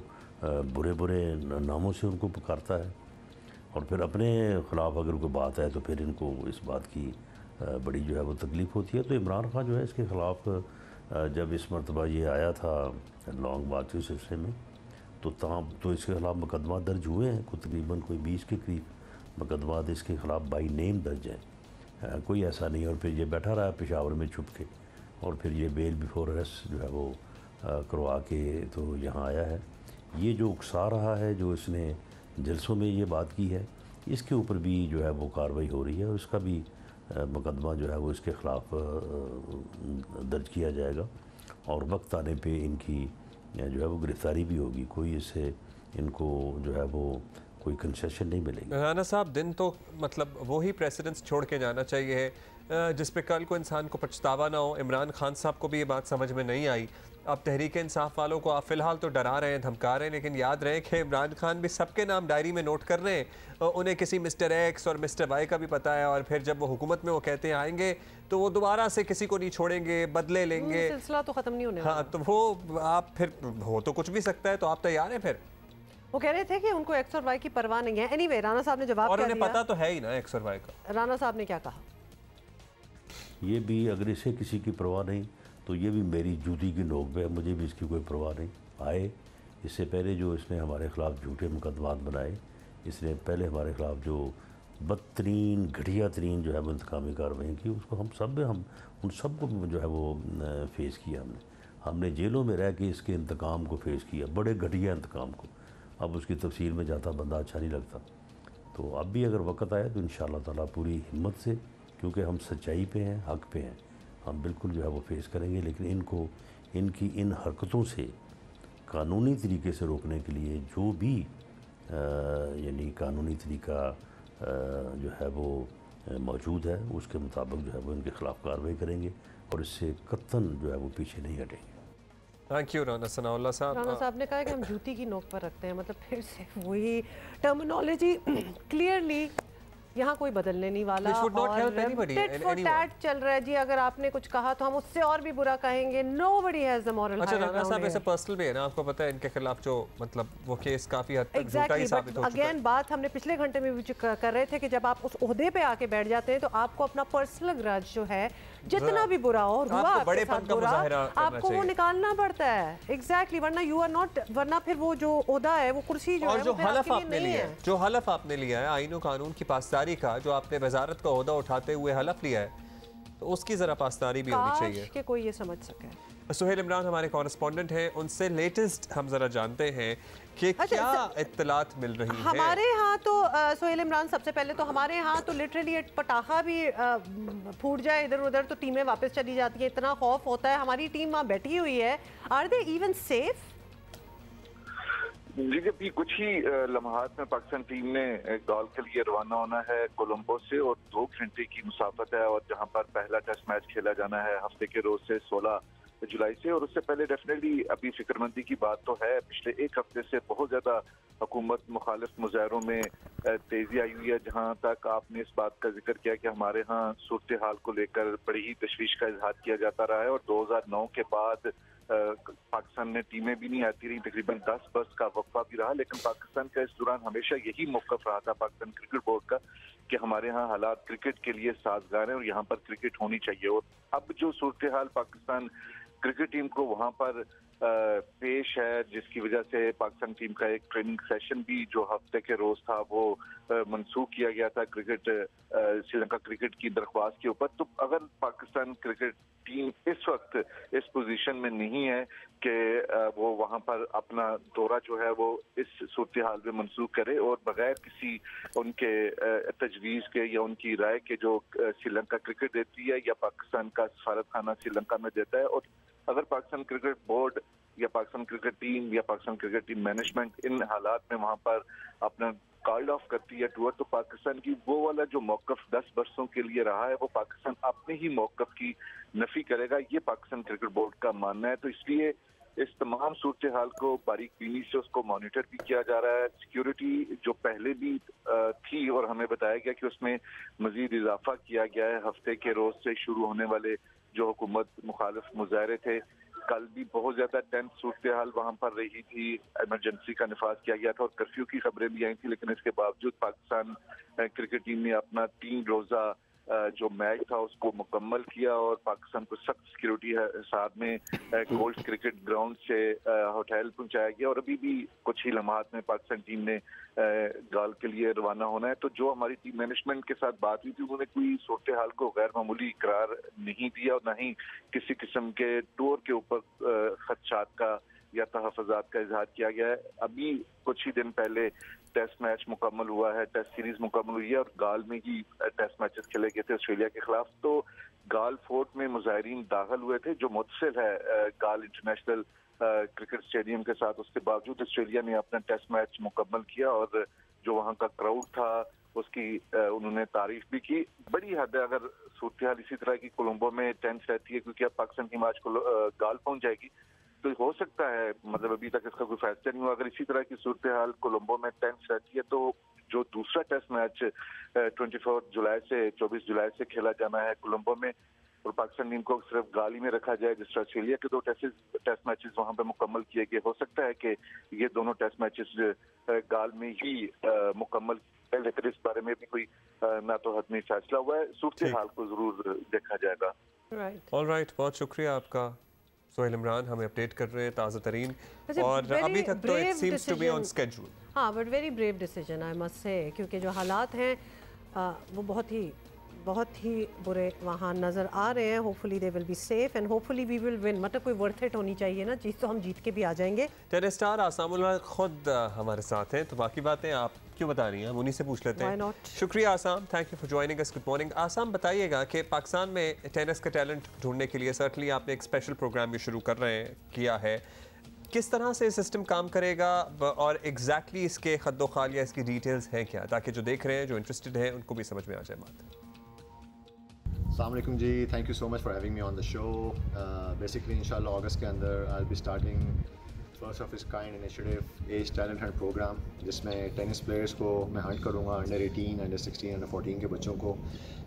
बुरे बुरे नामों से उनको पुकारता है, और फिर अपने ख़िलाफ़ अगर कोई बात है तो फिर इनको इस बात की बड़ी जो है वो तकलीफ़ होती है। तो इमरान खान जो है इसके ख़िलाफ़ जब इस मरतबा ये आया था लॉन्ग मार्च के सिलसिले में तो इसके ख़िलाफ़ मुकदमा दर्ज हुए हैं, तकरीबन कोई 20 के करीब मुकदमा इसके ख़िलाफ़ बाई नेम दर्ज हैं, कोई ऐसा नहीं। और फिर ये बैठा रहा पेशावर में छुप के, और फिर ये बेल बिफोर अरेस्ट जो है वो करवा के तो यहाँ आया है। ये जो उकसा रहा है, जो इसने जलसों में ये बात की है, इसके ऊपर भी जो है वो कार्रवाई हो रही है और इसका भी मुकदमा जो है वो इसके ख़िलाफ़ दर्ज किया जाएगा और वक्त आने पे इनकी जो है वो गिरफ़्तारी भी होगी। कोई इससे इनको जो है वो कोई कंसेशन नहीं मिलेगी। राना साहब, दिन तो मतलब वही प्रेसिडेंट्स छोड़ के जाना चाहिए जिस पे कल को इंसान को पछतावा ना हो। इमरान खान साहब को भी ये बात समझ में नहीं आई। अब तहरीक इंसाफ वालों को आप फ़िलहाल तो डरा रहे हैं, धमका रहे हैं, लेकिन याद रहे कि इमरान खान भी सबके नाम डायरी में नोट कर रहे हैं। उन्हें किसी मिस्टर एक्स और मिस्टर वाई का भी पता है, और फिर जब वो हुकूमत में वो कहते हैं आएंगे तो वो दोबारा से किसी को नहीं छोड़ेंगे, बदले लेंगे, सिलसिला तो ख़त्म नहीं होने। हाँ, तो वो आप फिर हो तो कुछ भी सकता है, तो आप तैयार हैं? फिर वो कह रहे थे कि उनको एक्स और वाई की परवाह नहीं है। एनीवे, राना साहब ने जवाब और क्या उन्हें दिया? पता तो है ही ना एक्स और वाई का। राना साहब ने क्या कहा? ये भी अगर इसे किसी की परवाह नहीं तो ये भी मेरी जूती की नोक पे है, मुझे भी इसकी कोई परवाह नहीं। आए इससे पहले जो इसने हमारे ख़िलाफ़ झूठे मुकदमात बनाए, इसने पहले हमारे ख़िलाफ़ जो बदतरीन घटिया तरीन जो है वो इंतकामी कार्रवाई की, उसको हम उन सब को जो है वो फेस किया। हमने जेलों में रह के इसके इंतकाम को फेस किया, बड़े घटिया इंतकाम को। अब उसकी तफसील में जाता बंदा अच्छा नहीं लगता। तो अब भी अगर वक्त आए तो इंशाअल्लाह ताला पूरी हिम्मत से, क्योंकि हम सच्चाई पे हैं, हक़ पे हैं, हम बिल्कुल जो है वो फेस करेंगे। लेकिन इनको इनकी इन हरकतों से कानूनी तरीके से रोकने के लिए जो भी यानी कानूनी तरीका जो है वो मौजूद है, उसके मुताबिक जो है वो इनके ख़िलाफ़ कार्रवाई करेंगे और इससे कतन जो है वो पीछे नहीं हटेंगे। थैंक यू राना सनाउल्लाह साहब। राना साहब ने कहा कि हम जूती की नोक पर रखते हैं, मतलब फिर से वही टर्मिनोलॉजी। क्लियरली यहाँ कोई बदलने नहीं वाला Which would not और help anybody, tit for anyone. tat चल रहा है जी। अगर आपने कुछ कहा तो हम उससे और भी बुरा कहेंगे। Nobody has the moral अच्छा higher राना ground साहब here. ऐसे पर्सनल भी है ना, आपको पता है इनके खिलाफ जो मतलब वो केस काफी हद तक झूठा ही साबित हो चुका है। अगेन बात हमने पिछले घंटे में भी कर रहे थे कि जब आप उस ओहदे पे आके बैठ जाते हैं तो आपको अपना पर्सनल ग्रज जो है जितना भी बुरा हो और हुआ आपके साथ बुरा, आपको वो निकालना पड़ता है। एग्जैक्टली, वरना यू आर नॉट, वरना फिर वो जो ओहदा है वो कुर्सी जो है जो वो फिर हलफ आपके लिए आपने नहीं लिया है। है, जो हलफ आपने लिया है आईन और कानून की पासदारी का, जो आपने वजारत का ओहदा उठाते हुए हलफ लिया है, तो उसकी जरा पासदारी भी होनी चाहिए कि कोई ये समझ सके। सुहेल इमरान हमारे कॉरेस्पॉन्डेंट हैं, उनसे लेटेस्ट हम जरा जानते हैं कि क्या इत्तलात मिल रही है। हमारे यहाँ तो सुहेल इमरान, सबसे पहले तो हमारे यहाँ तो लिटरली एक पटाखा भी फूट जाए इधर उधर तो टीमें वापस चली जाती हैं, इतना खौफ होता है। हमारी टीम वहाँ बैठी हुई है। Are they even safe? जी, अभी कुछ ही लम्हात में पाकिस्तान टीम ने गाल के लिए रवाना होना है कोलंबो से, और 2 घंटे की मुसाफत है, और जहां पर पहला टेस्ट मैच खेला जाना है हफ्ते के रोज से 16 जुलाई से। और उससे पहले डेफिनेटली अभी फिक्रमंदी की बात तो है। पिछले 1 हफ्ते से बहुत ज्यादा हुकूमत मुखालिफ मुजाहरों में तेजी आई हुई है, जहां तक आपने इस बात का जिक्र किया कि हमारे यहाँ सूरत हाल को लेकर बड़ी ही तशवीश का इजहार किया जाता रहा है। और 2009 के बाद पाकिस्तान में टीमें भी नहीं आती रही, तकरीबन 10 बरस का वक्फा भी रहा, लेकिन पाकिस्तान का इस दौरान हमेशा यही मौक़िफ़ रहा था पाकिस्तान क्रिकेट बोर्ड का कि हमारे यहाँ हालात क्रिकेट के लिए साजगार हैं और यहाँ पर क्रिकेट होनी चाहिए। और अब जो सूरत हाल पाकिस्तान क्रिकेट टीम को वहाँ पर पेश है, जिसकी वजह से पाकिस्तान टीम का एक ट्रेनिंग सेशन भी जो हफ्ते के रोज था वो मनसूख किया गया था क्रिकेट श्रीलंका क्रिकेट की दरख्वास्त के ऊपर। तो अगर पाकिस्तान क्रिकेट टीम इस वक्त इस पोजीशन में नहीं है कि वो वहां पर अपना दौरा जो है वो इस सूरत हाल में मनसूख करे और बगैर किसी उनके तजवीज़ के या उनकी राय के जो श्रीलंका क्रिकेट देती है या पाकिस्तान का सफारत खाना श्रीलंका में देता है, और अगर पाकिस्तान क्रिकेट बोर्ड या पाकिस्तान क्रिकेट टीम या पाकिस्तान क्रिकेट टीम मैनेजमेंट इन हालात में वहां पर अपना कॉल्ड ऑफ करती है टूर, तो पाकिस्तान की वो वाला जो मौक़िफ़ 10 बरसों के लिए रहा है वो पाकिस्तान अपने ही मौक़िफ़ की नफी करेगा, ये पाकिस्तान क्रिकेट बोर्ड का मानना है। तो इसलिए इस तमाम सूरत हाल को बारीक बीनी से उसको मॉनिटर भी किया जा रहा है। सिक्योरिटी जो पहले भी थी और हमें बताया गया कि उसमें मजीद इजाफा किया गया है। हफ्ते के रोज से शुरू होने वाले जो हुकूमत मुखालिफ मुजाहरे थे, कल भी बहुत ज्यादा टेंस सूरत हाल वहां पर रही थी, इमरजेंसी का निफाज किया गया था और कर्फ्यू की खबरें भी आई थी, लेकिन इसके बावजूद पाकिस्तान क्रिकेट टीम ने अपना 3 रोजा जो मैच था उसको मुकम्मल किया और पाकिस्तान को सख्त सिक्योरिटी साथ में गोल्ड क्रिकेट ग्राउंड से होटल पहुंचाया गया। और अभी भी कुछ ही लम्हात में पाकिस्तान टीम ने गाल के लिए रवाना होना है। तो जो हमारी टीम मैनेजमेंट के साथ बात हुई थी, उन्होंने कोई सूरत हाल को गैर मामूली करार नहीं दिया और न ही किसी किस्म के टूर के ऊपर खदशात का या तहफ़्फ़ुज़ात का इजहार किया गया है। अभी कुछ ही दिन पहले टेस्ट मैच मुकम्मल हुआ है, टेस्ट सीरीज मुकम्मल हुई है और गाल में ही टेस्ट मैचेस खेले गए थे ऑस्ट्रेलिया के खिलाफ। तो गाल फोर्ट में मुजाहिरीन दाखिल हुए थे जो मुत्तसिल है गाल इंटरनेशनल क्रिकेट स्टेडियम के साथ। उसके बावजूद ऑस्ट्रेलिया ने अपना टेस्ट मैच मुकम्मल किया और जो वहाँ का क्राउड था उसकी उन्होंने तारीफ भी की। बड़ी हद है अगर सूरत हाल इसी तरह की कोलंबो में टेंस रहती है, क्योंकि अब पाकिस्तान की मैच गाल पहुंच जाएगी, तो हो सकता है, मतलब अभी तक इसका कोई फैसला नहीं हुआ, अगर इसी तरह की सूरत हाल कोलंबो में टेंस रहती है तो जो दूसरा टेस्ट मैच 24 जुलाई से 24 जुलाई से खेला जाना है कोलंबो में और पाकिस्तान टीम को सिर्फ गाली में रखा जाए, जिस तरह ऑस्ट्रेलिया के 2 टेस्ट मैचेस वहां पे मुकम्मल किए गए, हो सकता है कि ये दोनों टेस्ट मैचेस गाल में ही मुकम्मल, लेकिन इस बारे में भी कोई ना तो हतमी फैसला हुआ है। सूरत हाल को जरूर देखा जाएगा। ऑलराइट, बहुत शुक्रिया आपका सुहेल इमरान, हमें अपडेट कर रहे हैं ताज़ा तरीन और अभी तक तो it seems to be on schedule. हाँ, but very brave decision I must say, क्योंकि जो हालात हैं वो बहुत ही बुरे वहाँ नज़र आ रहे हैं। Hopefully they will be safe and hopefully we will win. मतलब कोई वर्थ इट होनी चाहिए ना चीज़, तो हम जीत के भी आ जाएंगे। टेनिस स्टार आसामुल्लाह खुद हमारे साथ हैं, तो बाकी बातें आप क्यों बता रही हैं, हम उन्हीं से पूछ लेते हैं। शुक्रिया Assam, thank you for joining us, good morning. Assam, बताइएगा कि पाकिस्तान में टेनिस का टैलेंट ढूंढने के लिए सर्टनली आपने एक स्पेशल प्रोग्राम भी शुरू किया है, किस तरह से सिस्टम काम करेगा और एग्जैक्टली इसके खद्दोखाल या इसकी डिटेल्स हैं क्या, ताकि जो देख रहे हैं, जो इंटरेस्टेड हैं, उनको भी समझ में आ जाए बात। अस्सलाम वालेकुम जी, thank you so much for having me on the show. Basically इंशाल्लाह अगस्त के अंदर I will be starting first of its kind initiative as talent hunt program, जिसमें टेनिस प्लेयर्स को मैं हंट करूँगा, अंडर 18, अंडर 16, अंडर 14 के बच्चों को।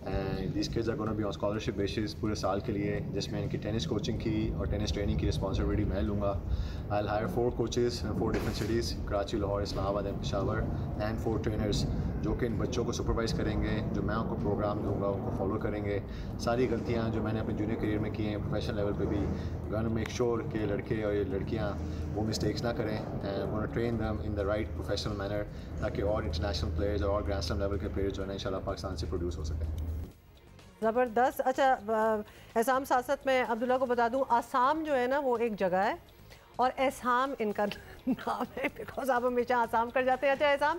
And this kids are gonna be on scholarship basis पूरे साल के लिए, जिसमें इनकी टेनिस कोचिंग की और टेनिस ट्रेनिंग की रिस्पॉन्सिबिलिटी मैं लूँगा। I will hire 4 coaches in 4 different cities, Karachi, Lahore, Islamabad and Peshawar, and 4 trainers जो कि इन बच्चों को सुपरवाइज़ करेंगे, जो मैं उनको प्रोग्राम दूँगा उनको फॉलो करेंगे। सारी गलतियाँ जो मैंने अपने जूनियर करियर में की हैं प्रोफेशनल लेवल पे भी, गोना मेक श्योर कि लड़के और लड़कियाँ वो मिस्टेक्स ना करें, and gonna train them in the right professional manner, ताकि और इंटरनेशनल प्लेयर्स और ग्रैंड स्लैम लेवल के प्लेयर्स जो है ना इंशाल्लाह पाकिस्तान से प्रोड्यूस हो सकें। ज़बरदस्त। अच्छा, एहसाम साथ साथ मैं अब्दुल्ला को बता दूं, आसाम जो है ना वो एक जगह है और एहसाम इनका नाम है, बिकॉज आप हमेशा आसाम कर जाते हैं। अच्छा एहसाम,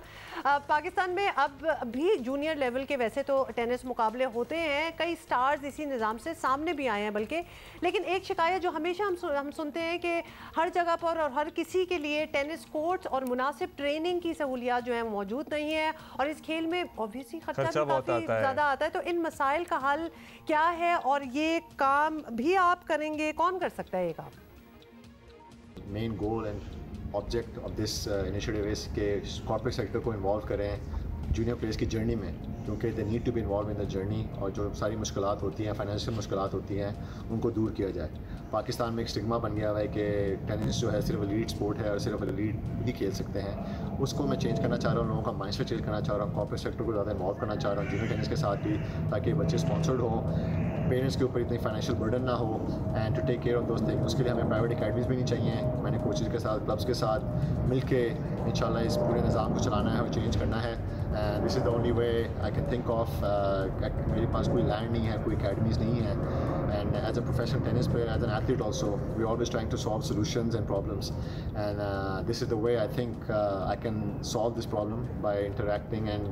पाकिस्तान में अब भी जूनियर लेवल के वैसे तो टेनिस मुकाबले होते हैं, कई स्टार्स इसी निज़ाम से सामने भी आए हैं बल्कि, लेकिन एक शिकायत जो हमेशा हम सुनते हैं कि हर जगह पर और हर किसी के लिए टेनिस कोर्ट्स और मुनासिब ट्रेनिंग की सहूलियात जो है मौजूद नहीं है, और इस खेल में ऑब्वियसली खर्चा भी काफ़ी ज़्यादा आता है। तो इन मसाइल का हल क्या है और ये काम भी आप करेंगे, कौन कर सकता है ये काम? Main goal and object of this initiative is के कॉर्पोरेट सेक्टर को इन्वॉल्व करें जूनियर प्लेयर्स की जर्नी में, क्योंकि they need to be involve in the journey, और जो सारी मुश्किलात होती हैं, फाइनेंशियल मुश्किलात होती हैं, उनको दूर किया जाए। पाकिस्तान में एक स्टिग्मा बन गया हुआ है कि टेनिस जो है सिर्फ एलीट स्पोर्ट है और सिर्फ एलीट ही खेल सकते हैं। उसको मैं चेंज करना चाह रहा हूँ, लोगों का माइंडसेट चेंज करना चाह रहा हूँ, कॉर्पोरेट सेक्टर को ज़्यादा इन्वॉल्व करना चाह रहा हूँ जूनियर टेनिस के साथ भी, ताकि बच्चे स्पॉन्सर्ड हों, पेरेंट्स के ऊपर इतनी फाइनेंशियल बर्डन ना हो, and to take care of those things. उसके लिए हमें प्राइवेट अकेडमीज़ भी नहीं चाहिए। मैंने कोचेज़ के साथ, क्लब्स के साथ मिलके इंशाल्लाह इस पूरे निज़ाम को चलाना है और चेंज करना है। And this is the only way I can think of. मेरे पास कोई लैंड नहीं है, कोई अकेडमीज़ नहीं है, and as a professional tennis player, as an athlete also, we always trying to solve solutions and problems, and this is the way I think I can solve this problem by interacting and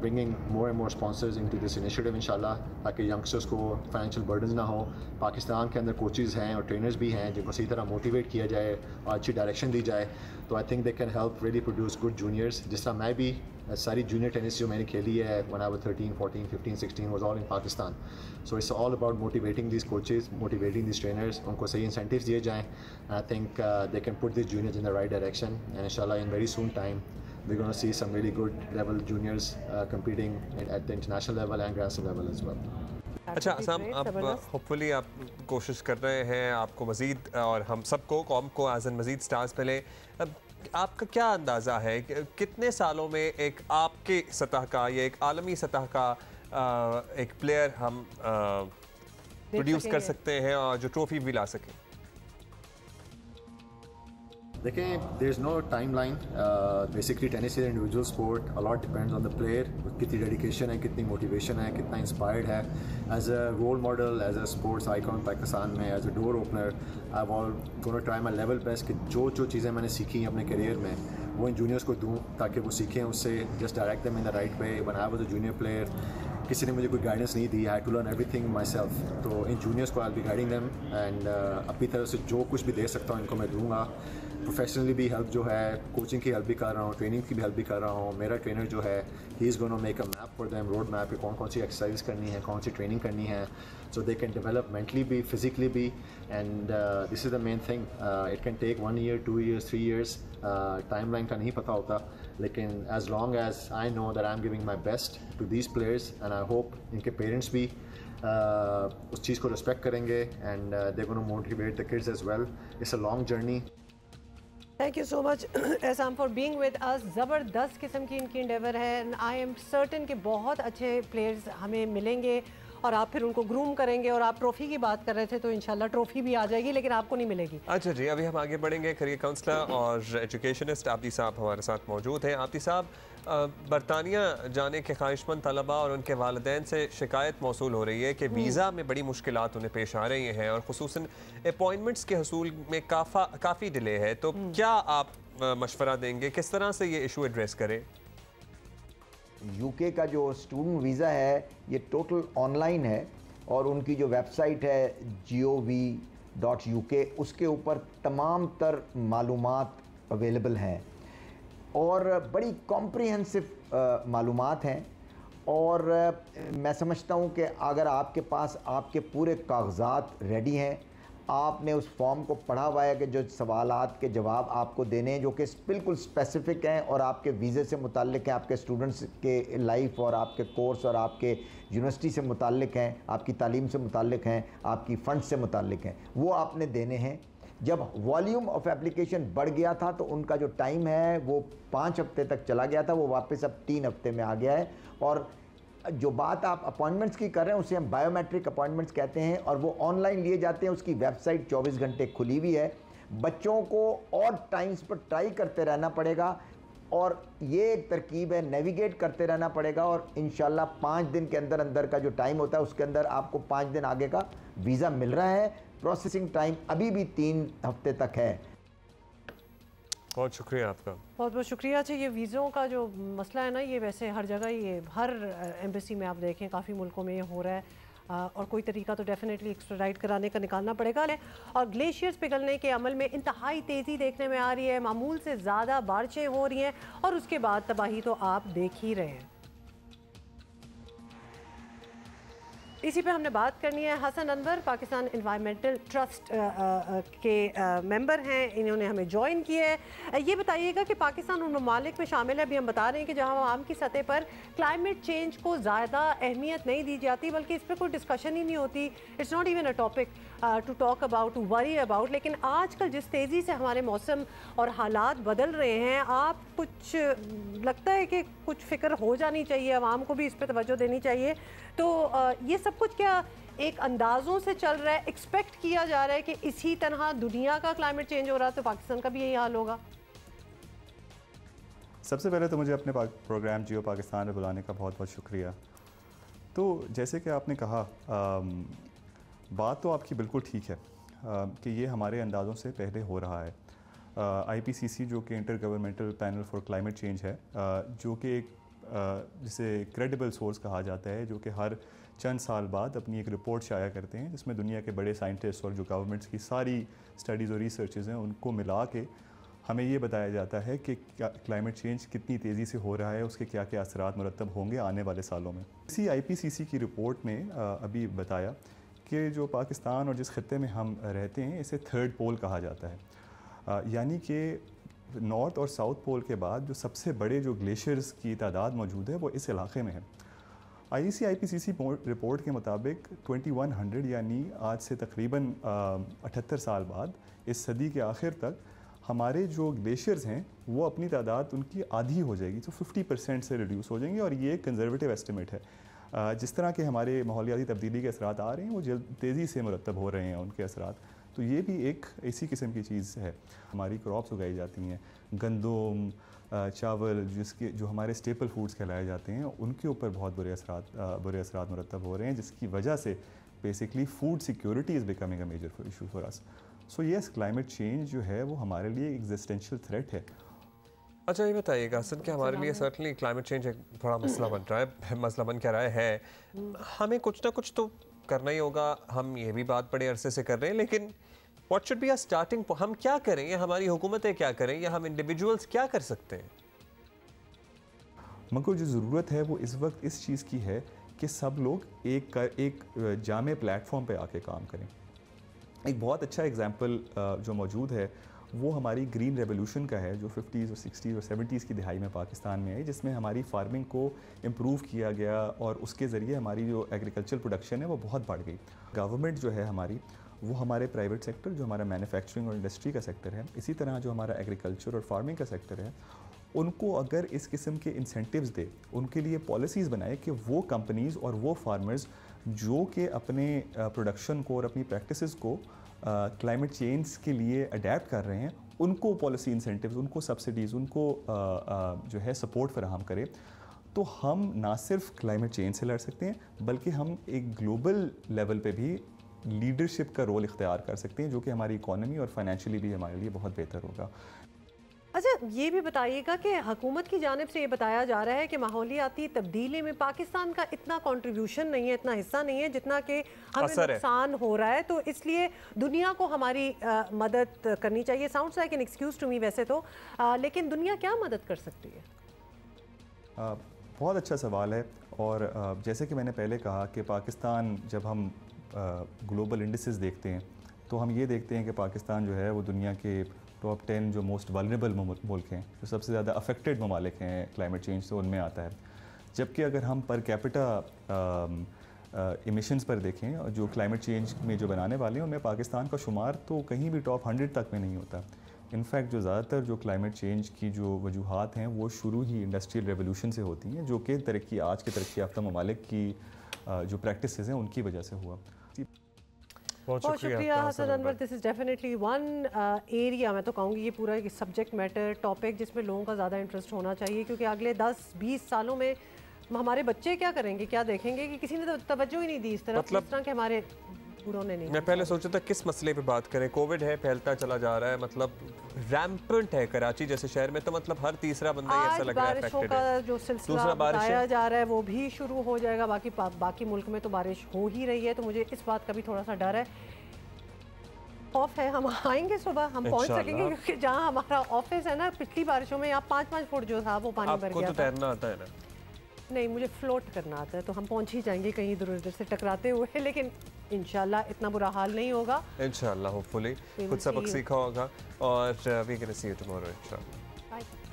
bringing more and more sponsors into this initiative इंशाल्लाह, ताकि यंगस्टर्स को फाइनेंशियल बर्डन ना हो। पाकिस्तान के अंदर कोचेज़ हैं और ट्रेनर्स भी हैं जिनको सही तरह मोटिवेट किया जाए और अच्छी डायरेक्शन दी जाए, तो I think they can help really produce good juniors. जिस तरह मैं भी सारी जूनियर टेनिस जो मैंने खेली है when I was 13, 14, 15, 16 was all in Pakistan. So it's all about motivating these coaches, motivating these trainers, उनको सही incentives दिए जाएँ, and I think they can put these juniors in the right direction, and inshallah in very soon time we're going to see some really good level juniors competing at the international level and grand slam level as well. अच्छा आसाम, आप होपफुली आप कोशिश कर रहे हैं आपको मज़ीद और हम सबको कौम को एज एन मज़ीद स्टार्स मिले। आपका क्या अंदाज़ा है कितने सालों में एक आपके सतह का या एक आलमी सतह का एक प्लेयर हम प्रोड्यूस कर सकते हैं और जो ट्रॉफी भी ला सकें? देखें, there is no timeline. Basically tennis is individual sport, a lot depends on the player, कितनी डेडिकेशन है, कितनी मोटिवेशन है, कितना इंस्पायर्ड है। As a role model, as a sports icon Pakistan में, as a door opener, I gonna try my level best कि जो चीज़ें मैंने सीखी हैं अपने करियर में वो इन जूनियर्स को दूँ, ताकि वो सीखें उससे, just direct them in the right way. When I was a junior player, किसी ने मुझे कोई गाइडेंस नहीं दी, I had to learn everything myself. तो इन जूनियर्स को I will be guiding them, and अपनी तरफ से जो कुछ भी दे सकता हूँ इनको मैं दूँगा। प्रोफेशनली भी हेल्प जो है, कोचिंग की हेल्प भी कर रहा हूँ, ट्रेनिंग की भी हेल्प भी कर रहा हूँ। मेरा ट्रेनर जो है he is gonna make a map for them, road map, कौन कौन सी एक्सरसाइज करनी है, कौन सी ट्रेनिंग करनी है, so they can develop mentally भी, फिजिकली भी, and this is the main thing. It can take 1 year, 2 years, 3 years, time line का नहीं पता होता, लेकिन as long as I know that I am giving my best to these players, and I hope इनके पेरेंट्स भी उस चीज़ को रिस्पेक्ट करेंगे, and they gonna motivate the kids as well. It's a long journey. Thank you so much Ehsam for being with us. ज़बरदस्त किस्म की इनकी इंडेवर है, एंड आई एम सर्टन कि बहुत अच्छे प्लेयर्स हमें मिलेंगे और आप फिर उनको ग्रूम करेंगे। और आप ट्रॉफ़ी की बात कर रहे थे, तो इंशाल्लाह ट्रॉफ़ी भी आ जाएगी, लेकिन आपको नहीं मिलेगी। अच्छा जी, अभी हम आगे बढ़ेंगे। करियर काउंसलर और एजुकेशनिस्ट आबिदी साहब हमारे साथ मौजूद हैं। आबिदी साहब, बरतानिया जाने के ख्वाहिशमंद तलबा और उनके वालिदैन से शिकायत मौसूल हो रही है कि वीज़ा में बड़ी मुश्किलात उन्हें पेश आ रही हैं और ख़ुसूसन अपॉइंटमेंट्स के हसूल में काफ़ी डिले है। तो क्या आप मशवरा देंगे, किस तरह से ये इशू एड्रेस करें? यूके का जो स्टूडेंट वीज़ा है ये टोटल ऑनलाइन है, और उनकी जो वेबसाइट है gov.uk, उसके ऊपर तमाम तर मालूमात अवेलेबल हैं और बड़ी कॉम्प्रिहेंसिव मालूमात हैं। और मैं समझता हूँ कि अगर आपके पास आपके पूरे कागजात रेडी हैं, आपने उस फॉर्म को पढ़ा हुआ है कि जो सवालात के जवाब आपको देने हैं जो कि बिल्कुल स्पेसिफिक हैं और आपके वीज़े से मुताल्लिक हैं, आपके स्टूडेंट्स के लाइफ और आपके कोर्स और आपके यूनिवर्सिटी से मुताल्लिक हैं, आपकी तालीम से मुताल्लिक हैं, आपकी फ़ंड से मुताल्लिक हैं, वो आपने देने हैं। जब वॉल्यूम ऑफ एप्लीकेशन बढ़ गया था तो उनका जो टाइम है वो 5 हफ्ते तक चला गया था, वो वापस अब 3 हफ्ते में आ गया है। और जो बात आप अपॉइंटमेंट्स की कर रहे हैं उसे हम बायोमेट्रिक अपॉइंटमेंट्स कहते हैं और वो ऑनलाइन लिए जाते हैं। उसकी वेबसाइट 24 घंटे खुली हुई है। बच्चों को और टाइम्स पर ट्राई करते रहना पड़ेगा और ये एक तरकीब है, नेविगेट करते रहना पड़ेगा और इंशाल्लाह 5 दिन के अंदर अंदर का जो टाइम होता है उसके अंदर आपको 5 दिन आगे का वीज़ा मिल रहा है। प्रोसेसिंग टाइम अभी भी 3 हफ्ते तक है। बहुत शुक्रिया आपका। बहुत बहुत शुक्रिया। अच्छा, ये वीज़ों का जो मसला है ना, ये वैसे हर जगह, ये हर एम्बेसी में आप देखें काफ़ी मुल्कों में ये हो रहा है और कोई तरीका तो डेफिनेटली एक्स्ट्राडाइट कराने का निकालना पड़ेगा। और ग्लेशियर्स पिघलने के अमल में इंतहाई तेज़ी देखने में आ रही है, मामूल से ज़्यादा बारिशें हो रही हैं और उसके बाद तबाही तो आप देख ही रहे हैं। इसी पे हमने बात करनी है। हसन अनवर पाकिस्तान एनवायरमेंटल ट्रस्ट के मेंबर हैं, इन्होंने हमें ज्वाइन किया है। ये बताइएगा कि पाकिस्तान उन ममालिक में शामिल है, अभी हम बता रहे हैं कि जहां आवाम की सतह पर क्लाइमेट चेंज को ज़्यादा अहमियत नहीं दी जाती, बल्कि इस पर कोई डिस्कशन ही नहीं होती। It's not even a topic to talk about, to worry about. लेकिन आजकल जिस तेज़ी से हमारे मौसम और हालात बदल रहे हैं, आप कुछ लगता है कि कुछ फ़िक्र हो जानी चाहिए, आवाम को भी इस पर तवज्जो देनी चाहिए। तो ये सब कुछ क्या एक अंदाज़ों से चल रहा है, एक्सपेक्ट किया जा रहा है कि इसी तरह दुनिया का क्लाइमेट चेंज हो रहा है तो पाकिस्तान का भी यही हाल होगा? सबसे पहले तो मुझे अपने प्रोग्राम जियो पाकिस्तान में बुलाने का बहुत बहुत शुक्रिया। तो जैसे कि आपने कहा, बात तो आपकी बिल्कुल ठीक है कि ये हमारे अंदाज़ों से पहले हो रहा है। IPCC जो कि inter governmental panel for climate change है, जो कि एक जिसे क्रेडिबल सोर्स कहा जाता है, जो कि हर चंद साल बाद अपनी एक रिपोर्ट शाया करते हैं जिसमें दुनिया के बड़े साइंटिस्ट और जो गवर्नमेंट्स की सारी स्टडीज़ और रिसर्चेज़ हैं उनको मिला के हमें ये बताया जाता है कि क्लाइमेट चेंज कितनी तेज़ी से हो रहा है, उसके क्या क्या असरात मुरतब होंगे आने वाले सालों में। इसी IPCC की रिपोर्ट में अभी बताया कि जो पाकिस्तान और जिस खत्ते में हम रहते हैं इसे थर्ड पोल कहा जाता है, यानी कि नॉर्थ और साउथ पोल के बाद जो सबसे बड़े जो ग्लेशियर्स की तादाद मौजूद है वो इस इलाके में है। IPCC रिपोर्ट के मुताबिक 2100 यानी आज से तकरीबन 78 साल बाद इस सदी के आखिर तक हमारे जो ग्लेशियर्स हैं वो अपनी तादाद उनकी आधी हो जाएगी, तो 50% से रिड्यूस हो जाएंगे। और ये कंजर्वेटिव एस्टिमेट है। जिस तरह के हमारे माहौलियाती तब्दीली के असरात आ रहे हैं वो तेज़ी से मुरतब हो रहे हैं उनके असरात, तो ये भी एक इसी किस्म की चीज़ है। हमारी क्रॉप्स उगाई जाती हैं, गंदम, चावल, जिसके जो हमारे स्टेपल फूड्स कहलाए जाते हैं, उनके ऊपर बहुत बुरे असरात मुरतब हो रहे हैं, जिसकी वजह से basically food security is becoming a major issue for us. So yes, climate change जो है वो हमारे लिए एग्जिस्टेंशियल थ्रेट है। अच्छा, ये बताइएगा हसन कि हमारे लिए सर्टनली क्लाइमेट चेंज एक बड़ा मसला बन रहा है, मसला बन क्या रहा है। हमें कुछ ना कुछ तो करना ही होगा। हम ये भी बात बड़े अरसे से कर रहे हैं, लेकिन what should be a starting, हम क्या करें या हमारी हुकूमतें क्या करें या हम इंडिविजुअल्स क्या कर सकते हैं? मगर जो ज़रूरत है वो इस वक्त इस चीज़ की है कि सब लोग एक जामे प्लेटफॉर्म पे आके काम करें। एक बहुत अच्छा एग्जांपल जो मौजूद है वो हमारी ग्रीन रेवोल्यूशन का है, जो 50s और 60s और 70s की दिहाई में पाकिस्तान में आई, जिसमें हमारी फार्मिंग को इम्प्रूव किया गया और उसके ज़रिए हमारी जो एग्रीकल्चर प्रोडक्शन है वो बहुत बढ़ गई। गवर्नमेंट जो है हमारी, वो हमारे प्राइवेट सेक्टर, जो हमारा मैन्युफैक्चरिंग और इंडस्ट्री का सेक्टर है, इसी तरह जो हमारा एग्रीकल्चर और फार्मिंग का सेक्टर है, उनको अगर इस किस्म के इंसेंटिव्स दे, उनके लिए पॉलिसीज़ बनाए कि वो कंपनीज़ और वो फार्मर्स जो कि अपने प्रोडक्शन को और अपनी प्रैक्टिसेस को क्लाइमेट चेंज के लिए अडेप्ट कर रहे हैं, उनको पॉलिसी इंसेंटिव्स, उनको सब्सिडीज़, उनको जो है सपोर्ट फराहम करे, तो हम ना सिर्फ क्लाइमेट चेंज से लड़ सकते हैं बल्कि हम एक ग्लोबल लेवल पे भी लीडरशिप का रोल इख्तियार कर सकते हैं, जो कि हमारी इकॉनमी और फाइनेंशियली भी हमारे लिए बहुत बेहतर होगा। अच्छा, ये भी बताइएगा कि हुकूमत की जानिब से ये बताया जा रहा है कि माहौलियाती तब्दीली में पाकिस्तान का इतना कंट्रीब्यूशन नहीं है, इतना हिस्सा नहीं है जितना कि हमें नुकसान हो रहा है, तो इसलिए दुनिया को हमारी मदद करनी चाहिए। Sounds like an excuse to me वैसे तो, लेकिन दुनिया क्या मदद कर सकती है? बहुत अच्छा सवाल है। और जैसे कि मैंने पहले कहा कि पाकिस्तान, जब हम ग्लोबल इंडिसेस देखते हैं तो हम ये देखते हैं कि पाकिस्तान जो है वो दुनिया के टॉप 10 जो मोस्ट वल्नरेबल मुल्क हैं, जो सबसे ज़्यादा अफेक्टेड ममालिक हैं क्लाइमेट चेंज से, उनमें आता है। जबकि अगर हम पर कैपिटा इमिशंस पर देखें और जो क्लाइमेट चेंज में जो बनाने वाले हैं उनमें पाकिस्तान का शुमार तो कहीं भी टॉप 100 तक में नहीं होता। इनफैक्ट जो ज़्यादातर जो क्लाइमेट चेंज की जो वजूहात हैं वो शुरू ही इंडस्ट्रियल रेवोल्यूशन से होती हैं, जो कि आज के तरक्की याफ्ता ममालिक की जो प्रैक्टिसेस हैं उनकी वजह से हुआ। बहुत शुक्रिया Hasan Anwar. This is definitely one area, मैं तो कहूँगी ये पूरा एक सब्जेक्ट मैटर टॉपिक जिसमें लोगों का ज़्यादा इंटरेस्ट होना चाहिए, क्योंकि अगले 10-20 सालों में हमारे बच्चे क्या करेंगे, क्या देखेंगे कि किसी ने तो तवज्जो ही नहीं दी इस तरफ, मतलब, इस तरह के हमारे बूढ़ों ने नहीं। मैं पहले सोचा था किस मसले पे बात करें, कोविड है, फैलता चला जा रहा है, मतलब रैम्पेंट है कराची जैसे शहर में, तो मतलब हर तीसरा बंदा ऐसा लग रहा है अफेक्टेड है। का जो सिलसिला बताया जा रहा है वो भी शुरू हो जाएगा, बाकी मुल्क में तो बारिश हो ही रही है, तो मुझे इस बात का भी थोड़ा सा डर है। ऑफ है, हम आएंगे सुबह, हम पहुंच सकेंगे, क्योंकि जहाँ हमारा ऑफिस है ना, पिछली बारिशों में यहाँ 5-5 फुट जो था वो पानी भर गया। आपको तो तैरना आता है ना? नहीं, मुझे फ्लोट करना आता है, तो हम पहुंच ही जाएंगे कहीं इधर उधर से टकराते हुए, लेकिन इंशाल्लाह इतना बुरा हाल नहीं होगा। इंशाल्लाह, होपफुली कुछ सबक सीखा होगा, और we can see you tomorrow इंशाल्लाह।